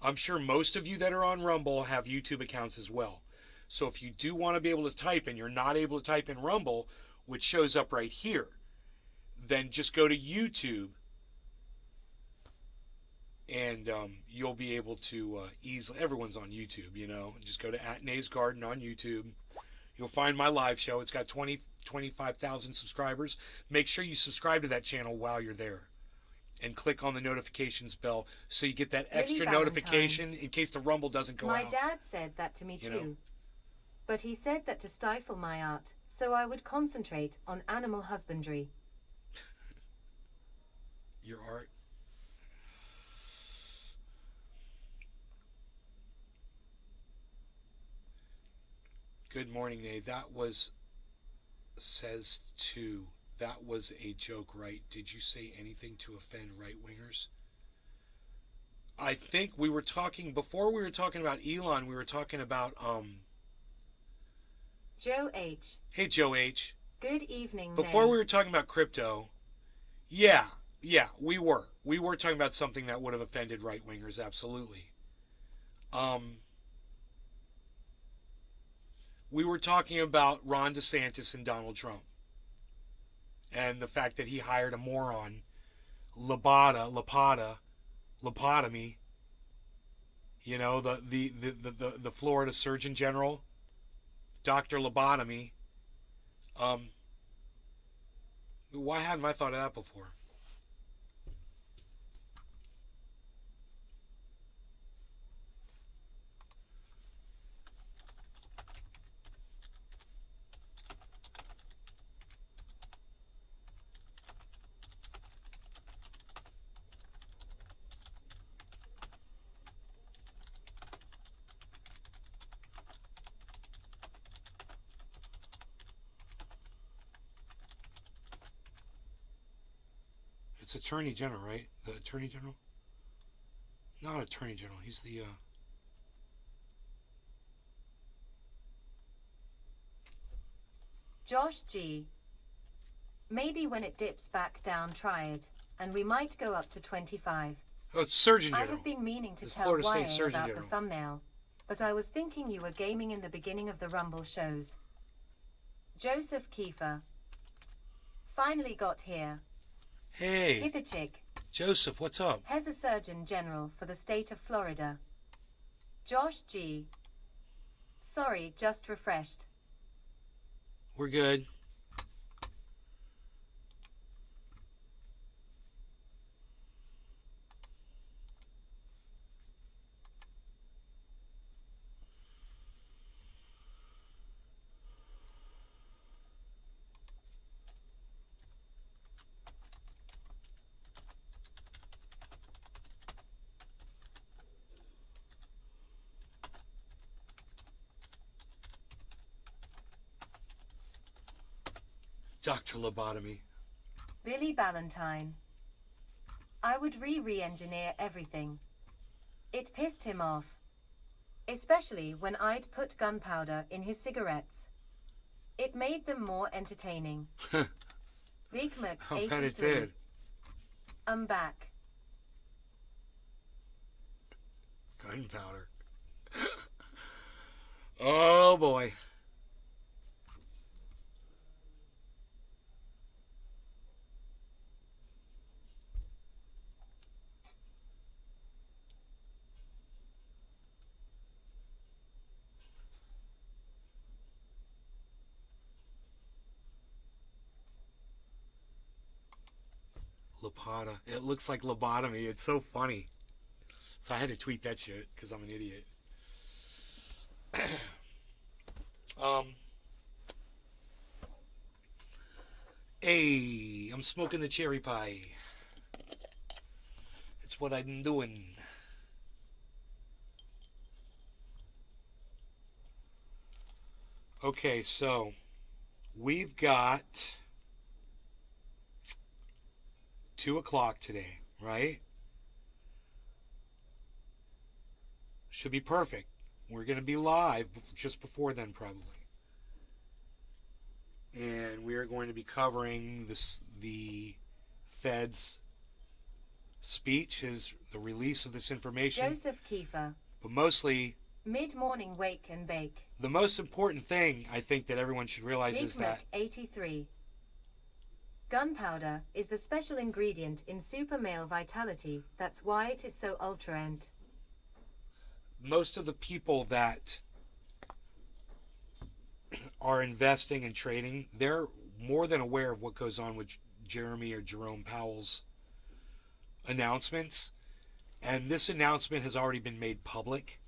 I'm sure most of you that are on Rumble have YouTube accounts as well. So if you do want to be able to type and you're not able to type in Rumble, which shows up right here, then just go to YouTube and you'll be able to easily, everyone's on YouTube, you know, just go to @Nay's Garden on YouTube. You'll find my live show. It's got 25,000 subscribers. Make sure you subscribe to that channel while you're there and click on the notifications bell so you get that extra Valentine. notification in case the Rumble doesn't go My out. dad said that to me You too. know? But he said that to stifle my art, so I would concentrate on animal husbandry. Your art. Good morning, Nay. That was says to. That was a joke, right? Did you say anything to offend right-wingers? I think we were talking, before we were talking about Elon, we were talking about, Joe H. hey, Joe H. Good evening, Before Nay. we were talking about crypto, yeah, we were. We were talking about something that would have offended right-wingers, absolutely. We were talking about Ron DeSantis and Donald Trump. And the fact that he hired a moron, lobotomy, you know, the Florida Surgeon General, Dr. Lobotomy. Why haven't I thought of that before? It's Attorney General, right? The Attorney General? Not Attorney General. He's the, Josh G. Maybe when it dips back down, try it, and we might go up to 25. oh, it's Surgeon I General. have been meaning to It's tell Florida State YA Surgeon about General. the thumbnail, but I was thinking you were gaming in the beginning of the Rumble shows. Joseph Kiefer. Finally got here. Hey, Hippichick Joseph, what's up? has a Surgeon General for the state of Florida. Josh G. Sorry, just refreshed. We're good. Dr. Lobotomy. Billy Ballantyne. I would re-engineer everything. It pissed him off. Especially when I'd put gunpowder in his cigarettes. It made them more entertaining. Big Mac I 83. bet it did. I'm back. Gunpowder. Oh boy. Zapata. It looks like lobotomy. It's so funny. So I had to tweet that shit because I'm an idiot. um, hey, I'm smoking the cherry pie. It's what I'm doing. Okay, so we've got 2 o'clock today, right? Should be perfect. We're going to be live just before then, probably. And we are going to be covering the Fed's speech, the release of this information. Joseph Kiefer. But mostly, Mid-morning wake and bake. the most important thing I think that everyone should realize is that 83. Gunpowder is the special ingredient in super male vitality. That's why it is so ultra-ent. most of the people that are investing and trading, they're more than aware of what goes on with Jeremy or Jerome Powell's announcements. And this announcement has already been made public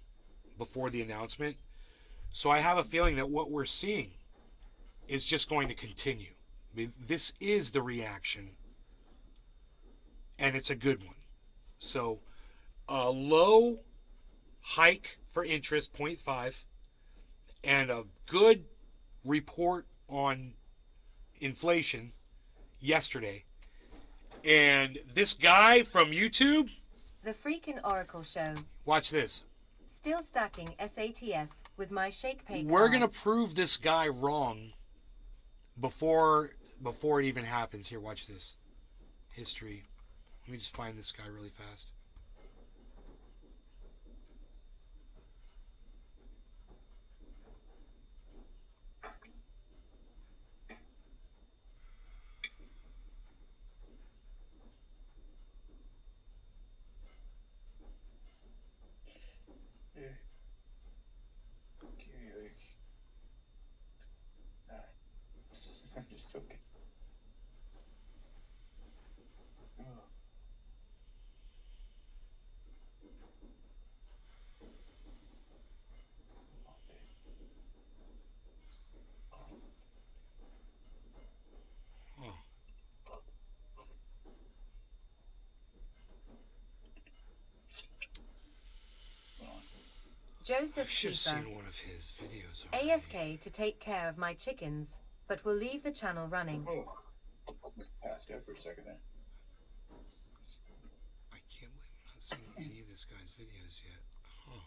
before the announcement. So I have a feeling that what we're seeing is just going to continue. I mean, this is the reaction, and it's a good one. So a low hike for interest, 0.5, and a good report on inflation yesterday. And this guy from YouTube, The Freakin' Oracle Show. watch this. Still stacking SATs with my shake pay We're card. going to prove this guy wrong before it even happens. Here, watch this. History. Let me just find this guy really fast. I'm just joking. Oh, I Joseph should have Kiefer. seen one of his videos already. AFK to take care of my chickens, but will leave the channel running. Oh, passed out for a second there. I can't believe I'm not seeing any of this guy's videos yet. Huh.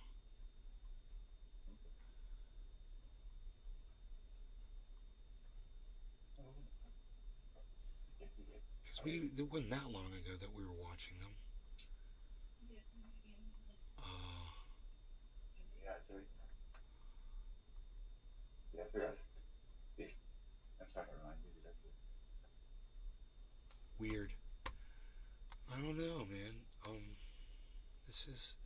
Because it wasn't that long ago that we were watching them. Yeah, dude. Yeah, I forgot. See, that's how I remind you that. Weird. I don't know, man. This is...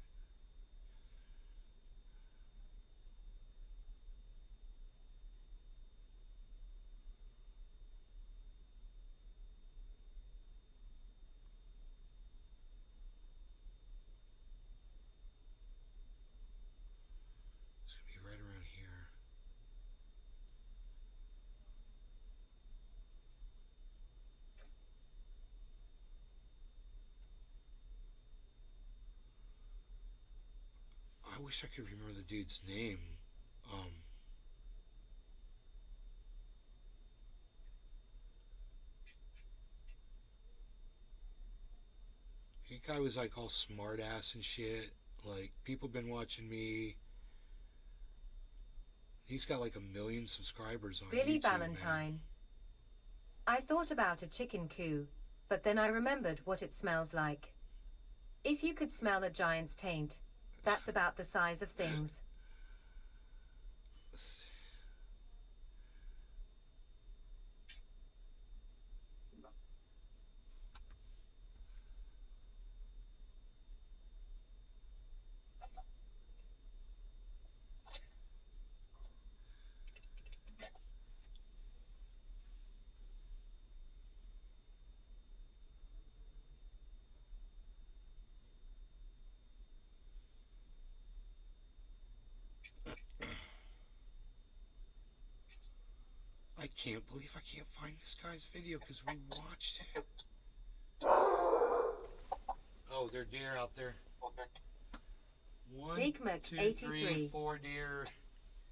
It's going to be right around here. I wish I could remember the dude's name. The guy was like all smart ass and shit. Like, people been watching me. He's got like 1 million subscribers on Billy YouTube, Valentine. man. I thought about a chicken coo, but then I remembered what it smells like. If you could smell a giant's taint, that's about the size of things. I can't believe I can't find this guy's video because we watched it. Oh, there are deer out there. One, Big Mac two, 83. 3, 4 deer.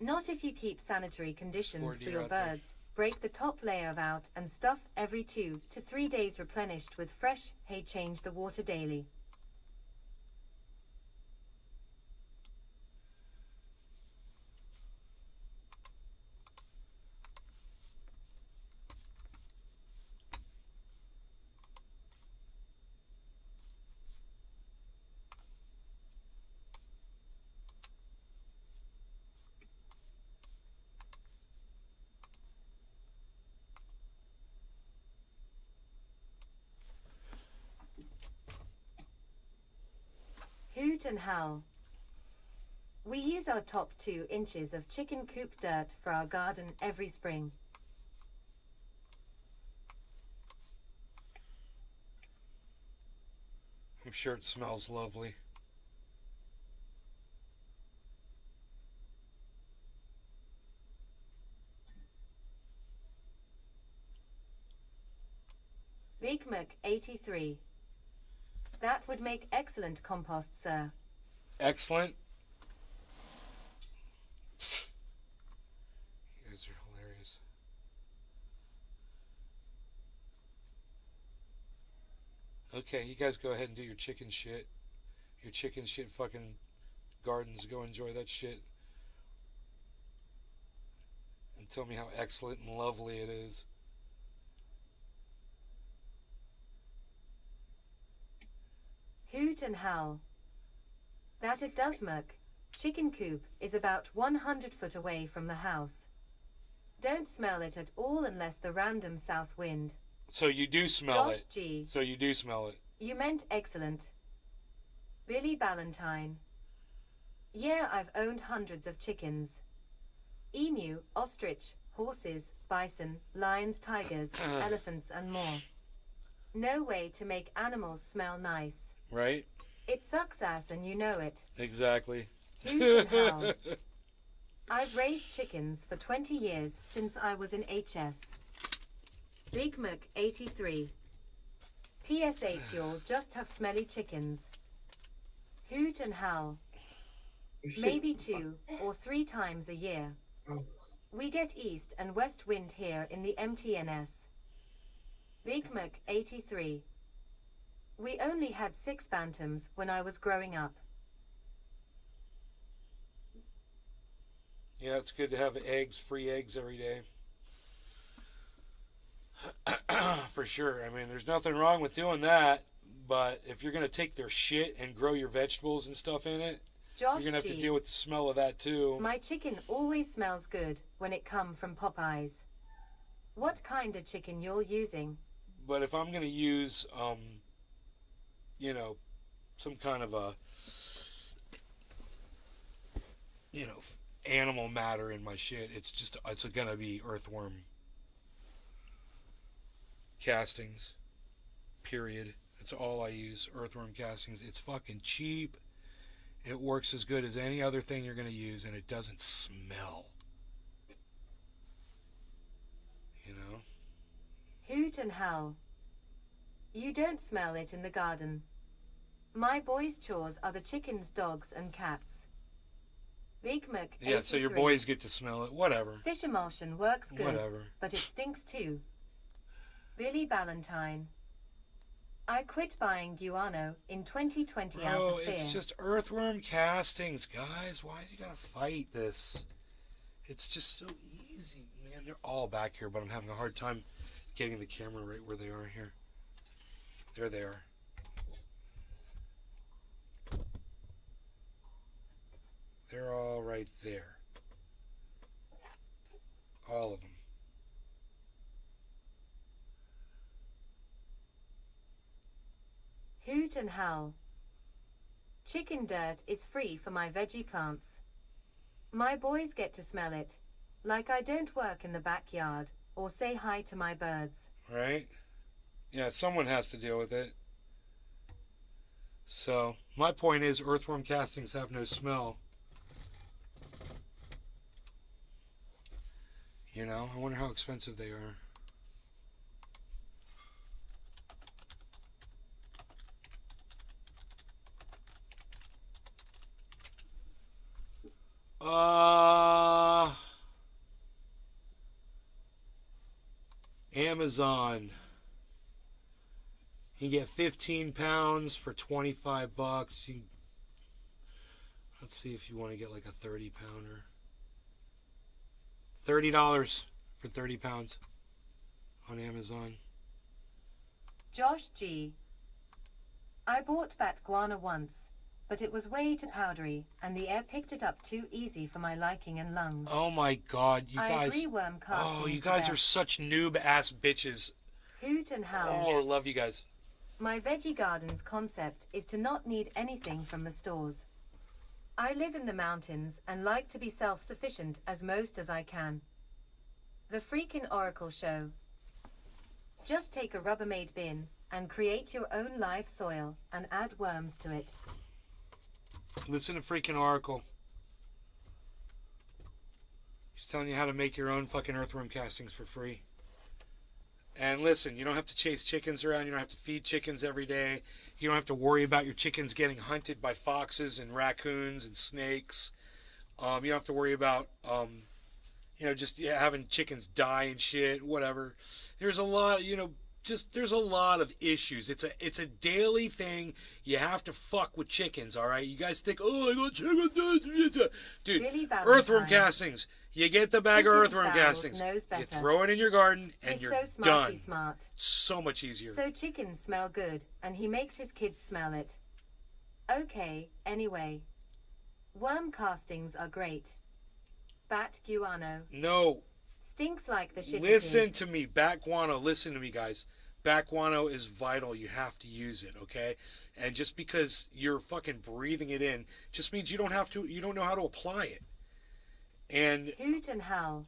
Not if you keep sanitary conditions for deer your out there. birds. Break the top layer out and stuff every 2 to 3 days replenished with fresh hay. Change the water daily. Hoot and howl. We use our top 2 inches of chicken coop dirt for our garden every spring. I'm sure it smells lovely. Big Mac 83. That would make excellent compost, sir. Excellent. You guys are hilarious. Okay, you guys go ahead and do your chicken shit. Your chicken shit fucking gardens. Go enjoy that shit. And tell me how excellent and lovely it is. Hoot and howl. That it does, Merc. Chicken coop is about 100 foot away from the house. Don't smell it at all unless the random south wind. So you do smell Josh it. G. So you do smell it. You meant excellent. Billy Ballantyne. Yeah, I've owned hundreds of chickens. Emu, ostrich, horses, bison, lions, tigers, elephants, and more. No way to make animals smell nice. Right? It sucks ass and you know it. Exactly. Hoot and howl. I've raised chickens for 20 years since I was in HS. Big Mac 83. PSH, you'll just have smelly chickens. Hoot and howl. Maybe 2 or 3 times a year. We get east and west wind here in the MTNS. Big Mac 83. We only had 6 bantams when I was growing up. Yeah, it's good to have eggs, free eggs every day. For sure. I mean, there's nothing wrong with doing that. But if you're going to take their shit and grow your vegetables and stuff in it, Josh you're going to have G. to deal with the smell of that too. My chicken always smells good when it come from Popeyes. What kind of chicken you're using? But if I'm going to use, some kind of a, animal matter in my shit, it's going to be earthworm castings, period. That's all I use, earthworm castings. It's fucking cheap. It works as good as any other thing you're going to use, and it doesn't smell. You know? Hoot and howl. You don't smell it in the garden. My boys' chores are the chickens, dogs, and cats. Big Mac 83. Yeah, so your boys get to smell it. Whatever. Fish emulsion works good, Whatever. but it stinks too. Billy Ballantyne. I quit buying guano in 2020 out Bro, of fear. it's just earthworm castings, guys. Why do you gotta fight this? It's just so easy, man. They're all back here, but I'm having a hard time getting the camera right where they are here. There they are. They're all right there. All of them. Hoot and howl. Chicken dirt is free for my veggie plants. My boys get to smell it, like I don't work in the backyard or say hi to my birds. Right? Yeah, someone has to deal with it. So, my point is earthworm castings have no smell. You know, I wonder how expensive they are. Amazon. You get 15 pounds for 25 bucks. Let's see if you want to get like a 30 pounder. $30 for 30 pounds on Amazon. Josh G. I bought bat guana once, but it was way too powdery, and the air picked it up too easy for my liking and lungs. Oh my god, you I guys. agree worm casting Oh, you is the guys are best. such noob ass bitches. Hoot and howl. Oh, I love you guys. My veggie garden's concept is to not need anything from the stores. I live in the mountains and like to be self-sufficient as most as I can. The freaking Oracle show. Just take a Rubbermaid bin and create your own live soil and add worms to it. Listen to freaking Oracle. He's telling you how to make your own fucking earthworm castings for free. And listen, you don't have to chase chickens around. You don't have to feed chickens every day. You don't have to worry about your chickens getting hunted by foxes and raccoons and snakes. You don't have to worry about, just having chickens die and shit, whatever. There's a lot, there's a lot of issues. It's a daily thing. You have to fuck with chickens, all right? You guys think, oh, I got chickens. Dude, Really earthworm castings. You get the bag of Pigeon's earthworm bowels castings. knows You better. throw it in your garden, and He's you're so smarty done. smart. So much easier. So chickens smell good, and he makes his kids smell it. Okay, anyway. Worm castings are great. Bat guano. No, Stinks like the shit it listen is. to me. Bat guano, listen to me, guys. Bat guano is vital. You have to use it, okay? And just because you're fucking breathing it in just means you don't know how to apply it. And Hoot and howl.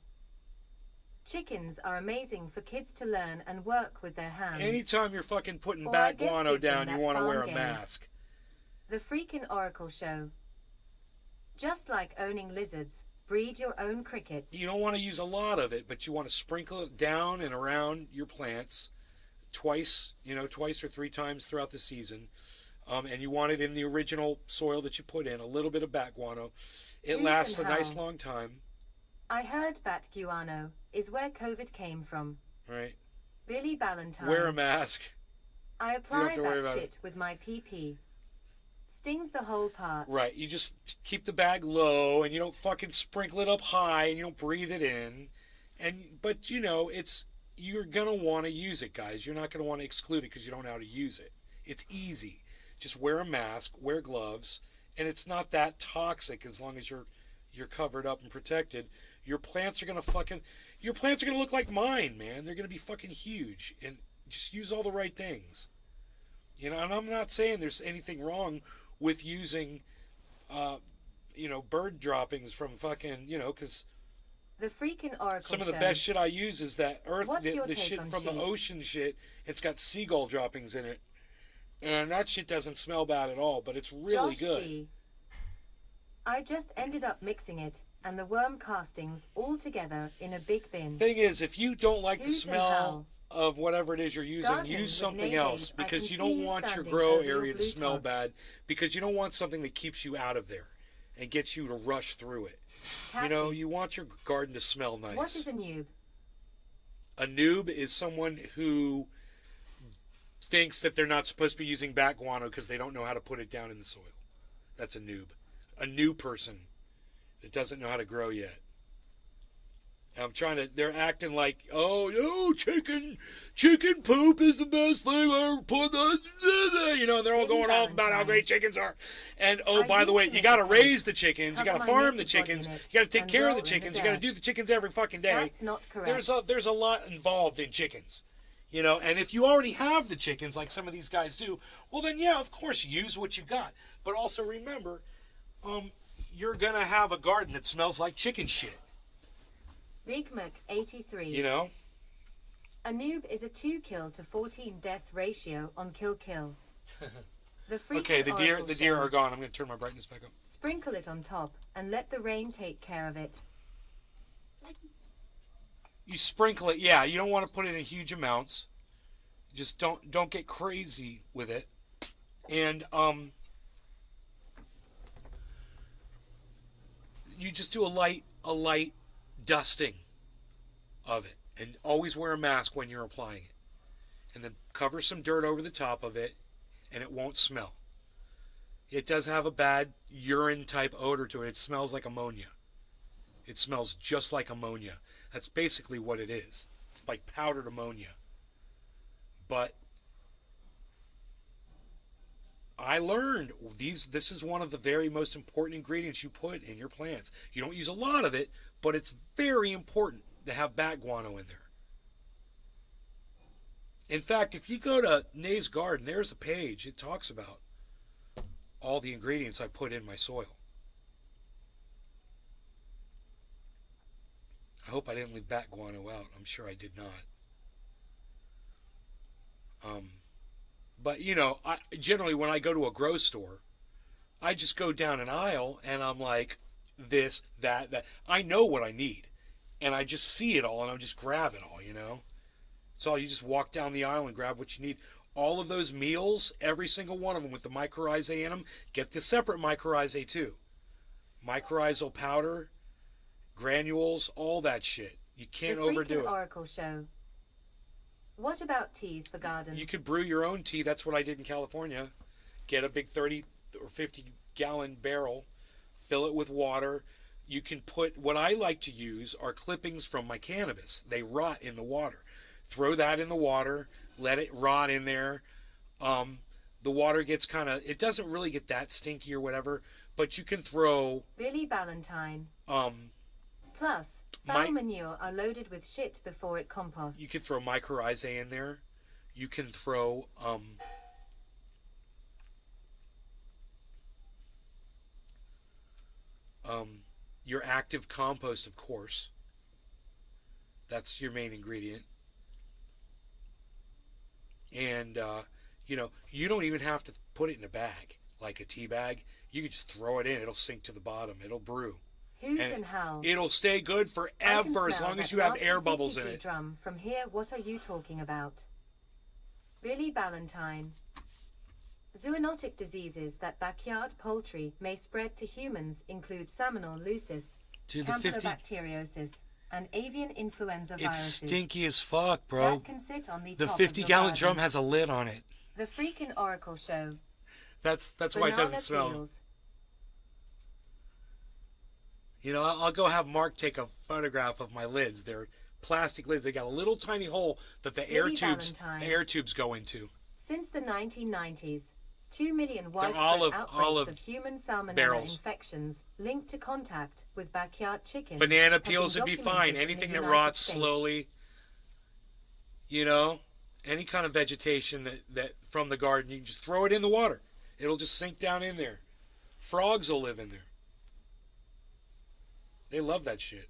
Chickens are amazing for kids to learn and work with their hands. anytime you're fucking putting Or I bat guess guano give them down, you that want to farm wear a game. mask. The freaking Oracle show. Just like owning lizards, breed your own crickets. You don't want to use a lot of it, but you want to sprinkle it down and around your plants twice or three times throughout the season. And you want it in the original soil that you put in, a little bit of bat guano. It Hoot lasts a and nice howl. long time, I heard bat guano is where COVID came from. right? Billy Ballantyne. Wear a mask. I have apply to worry that about shit with my PP. Stings the whole part. Right, you just keep the bag low, and you don't fucking sprinkle it up high, and you don't breathe it in. But you're gonna want to use it, guys. You're not gonna want to exclude it because you don't know how to use it. It's easy. Just wear a mask, wear gloves, and it's not that toxic as long as you're covered up and protected. Your plants are gonna look like mine, man. They're gonna be fucking huge, and just use all the right things. And I'm not saying there's anything wrong with using, bird droppings from fucking, because The freaking Oracle some of the show. best shit I use is that What's your the take shit on from the sheep? ocean shit. It's got seagull droppings in it. And that shit doesn't smell bad at all, but it's really Josh good. G. I just ended up mixing it and the worm castings all together in a big bin. Thing is, if you don't like the Hoot and smell howl. of whatever it is you're using, Gardening use with something Nate else I because can you see don't you want your standing grow over your area to blue smell top. bad, because you don't want something that keeps you out of there and gets you to rush through it. Cassie, You want your garden to smell nice. what is a noob? A noob is someone who thinks that they're not supposed to be using bat guano because they don't know how to put it down in the soil. That's a noob. A new person that doesn't know how to grow yet. They're acting like, oh, no, chicken poop is the best thing I ever put on, they're all going off about how great chickens are. And, oh, I by the used way, to you make got to a raise the chickens, you got cover to my farm the naked body chickens, in it, you got to take and care of roll the in the chickens, you got to dirt. do the chickens every fucking day. That's not correct. There's a lot involved in chickens. And if you already have the chickens, like some of these guys do, well then, yeah, of course, use what you got. But also remember, you're going to have a garden that smells like chicken shit, Big Mac 83. A noob is a 2 kill to 14 death ratio on kill. The freaking Okay, the deer Oracle are show. gone. I'm going to turn my brightness back up. Sprinkle it on top and let the rain take care of it. You sprinkle it. Yeah, you don't want to put it in huge amounts. Just don't get crazy with it. And you just do a light dusting of it, and always wear a mask when you're applying it. And then cover some dirt over the top of it, and it won't smell. It does have a bad urine type odor to it. It smells like ammonia. It smells just like ammonia. That's basically what it is. It's like powdered ammonia. But I learned this is one of the very most important ingredients you put in your plants. You don't use a lot of it, but it's very important to have bat guano in there. In fact, if you go to Nave's Garden, there's a page. It talks about all the ingredients I put in my soil. I hope I didn't leave bat guano out. I'm sure I did not. But, generally when I go to a grow store, I just go down an aisle and I'm like, this, that. I know what I need. And I just see it all and I just grab it all, So you just walk down the aisle and grab what you need. All of those meals, every single one of them with the mycorrhizae in them, get the separate mycorrhizae too. Mycorrhizal powder, granules, all that shit. You can't overdo it. Oracle show. What about teas for garden? You could brew your own tea. That's what I did in California. Get a big 30 or 50 gallon barrel, fill it with water. You can put, what I like to use are clippings from my cannabis. They rot in the water. Throw that in the water, let it rot in there. The water gets it doesn't really get that stinky or whatever, but you can throw... Billy Ballantyne. Plus, foul manure are loaded with shit before it composts. You can throw mycorrhizae in there. You can throw your active compost, of course. That's your main ingredient. And, you don't even have to put it in a bag, like a tea bag. You can just throw it in. It'll sink to the bottom. It'll brew. Hoot and howl. It'll stay good forever as long as you have air bubbles in it. Drum from here, what are you talking about? Billy Ballantyne. Zoonotic diseases that backyard poultry may spread to humans include Salmonella lucis, Campylobacteriosis, and avian influenza viruses. It's stinky as fuck, bro. That can sit on the 50-gallon drum has a lid on it. The freaking Oracle show. That's why it doesn't smell. Peels. I'll go have Mark take a photograph of my lids. They're plastic lids. They got a little tiny hole that the air tubes go into. Since the 1990s, 2 million widespread outbreaks of human salmonella infections linked to contact with backyard chicken. Banana peels would be fine. Anything that rots slowly. Any kind of vegetation that from the garden, you can just throw it in the water. It'll just sink down in there. Frogs will live in there. They love that shit.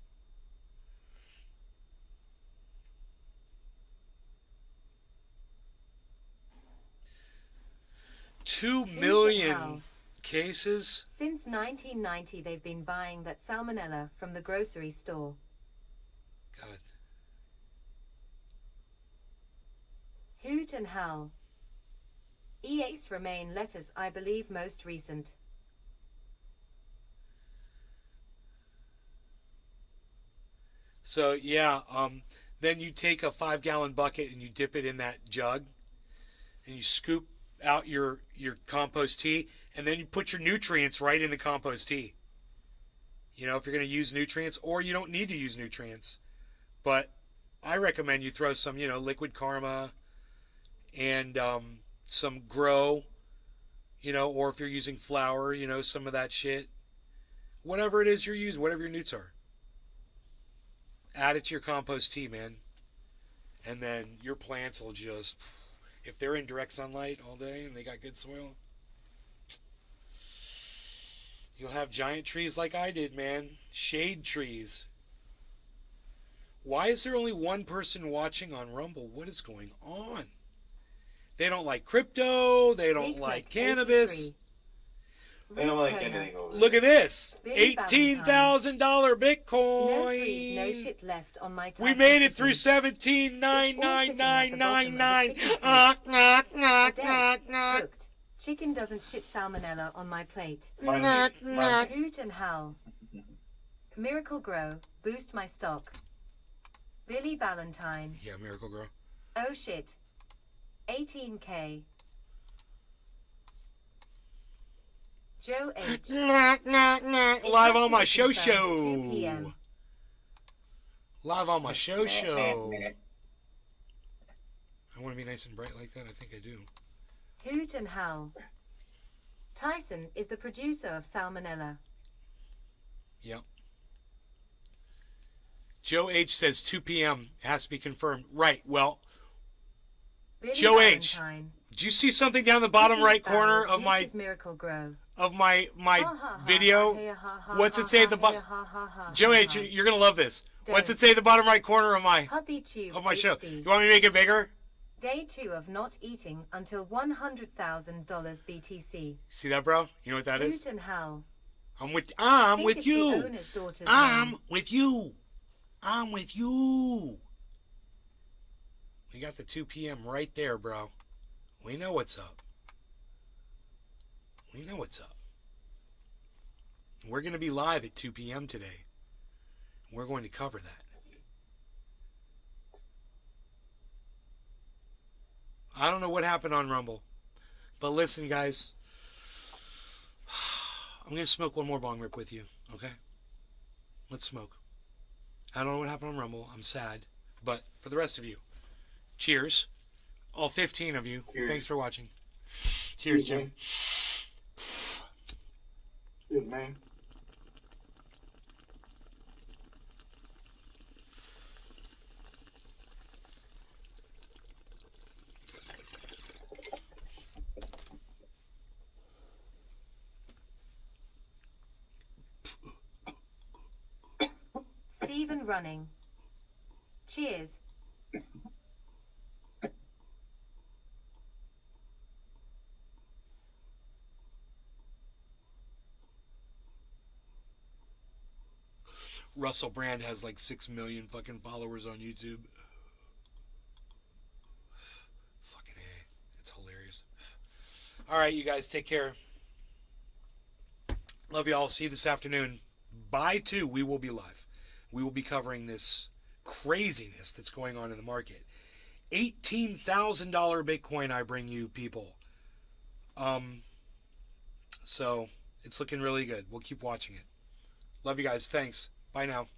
Two million cases? Since 1990, they've been buying that salmonella from the grocery store. God. Hoot and howl. EACE remain letters, I believe, most recent. So, yeah, then you take a 5-gallon bucket and you dip it in that jug and you scoop out your compost tea, and then you put your nutrients right in the compost tea. If you're going to use nutrients, or you don't need to use nutrients. But I recommend you throw some, liquid karma and some grow, or if you're using flour, some of that shit. Whatever it is you're using, whatever your newts are. Add it to your compost tea, man. And then your plants will just, if they're in direct sunlight all day and they got good soil, you'll have giant trees like I did, man. Shade trees. Why is there only one person watching on Rumble? What is going on? They don't like crypto. They don't like cannabis. I don't like Toner. anything over Look there. at this. Billy $18,000 No Bitcoin. freeze, no shit left on my We Tyson made it through chicken. 17,99999. Cooked. Chicken doesn't shit salmonella on my plate. Monday. Hoot and howl. Miracle Grow. Boost my stock. Billy Valentine. Yeah, Miracle Grow. Oh shit. 18K. Joe H. Live on my show Confirmed 2 p.m. show. Live on my show show. I want to be nice and bright like that. I think I do. Hoot and howl. Tyson is the producer of Salmonella. Yep. Joe H says 2 p.m. It has to be confirmed. Right. Well, Billy Joe H. Valentine. do you see something down the bottom right corner of my Miracle Grow. video? What's it say at the bottom? Joe H, you're gonna love this. What's it say at the bottom right corner of my show? You want me to make it bigger? Day 2 of not eating until $100,000 BTC. See that, bro? You know what that is? Hoot and howl. I'm with Think it's the you. owner's daughter's I'm name. with you. I'm with you. We got the 2 p.m. right there, bro. We know what's up. We know what's up. We're going to be live at 2 p.m. today. We're going to cover that. I don't know what happened on Rumble. But listen, guys. I'm going to smoke one more bong rip with you, okay? Let's smoke. I don't know what happened on Rumble. I'm sad. But for the rest of you, cheers. All 15 of you, Cheers. Thanks for watching. Cheers, Jim. Cheers, man. Stephen running. Cheers. Russell Brand has like 6 million fucking followers on YouTube. Fucking A. It's hilarious. Alright, you guys, take care. Love you all. See you this afternoon. By 2, we will be live. We will be covering this craziness that's going on in the market. $18,000 Bitcoin I bring you, people. So, it's looking really good. We'll keep watching it. Love you guys. Thanks. Bye now.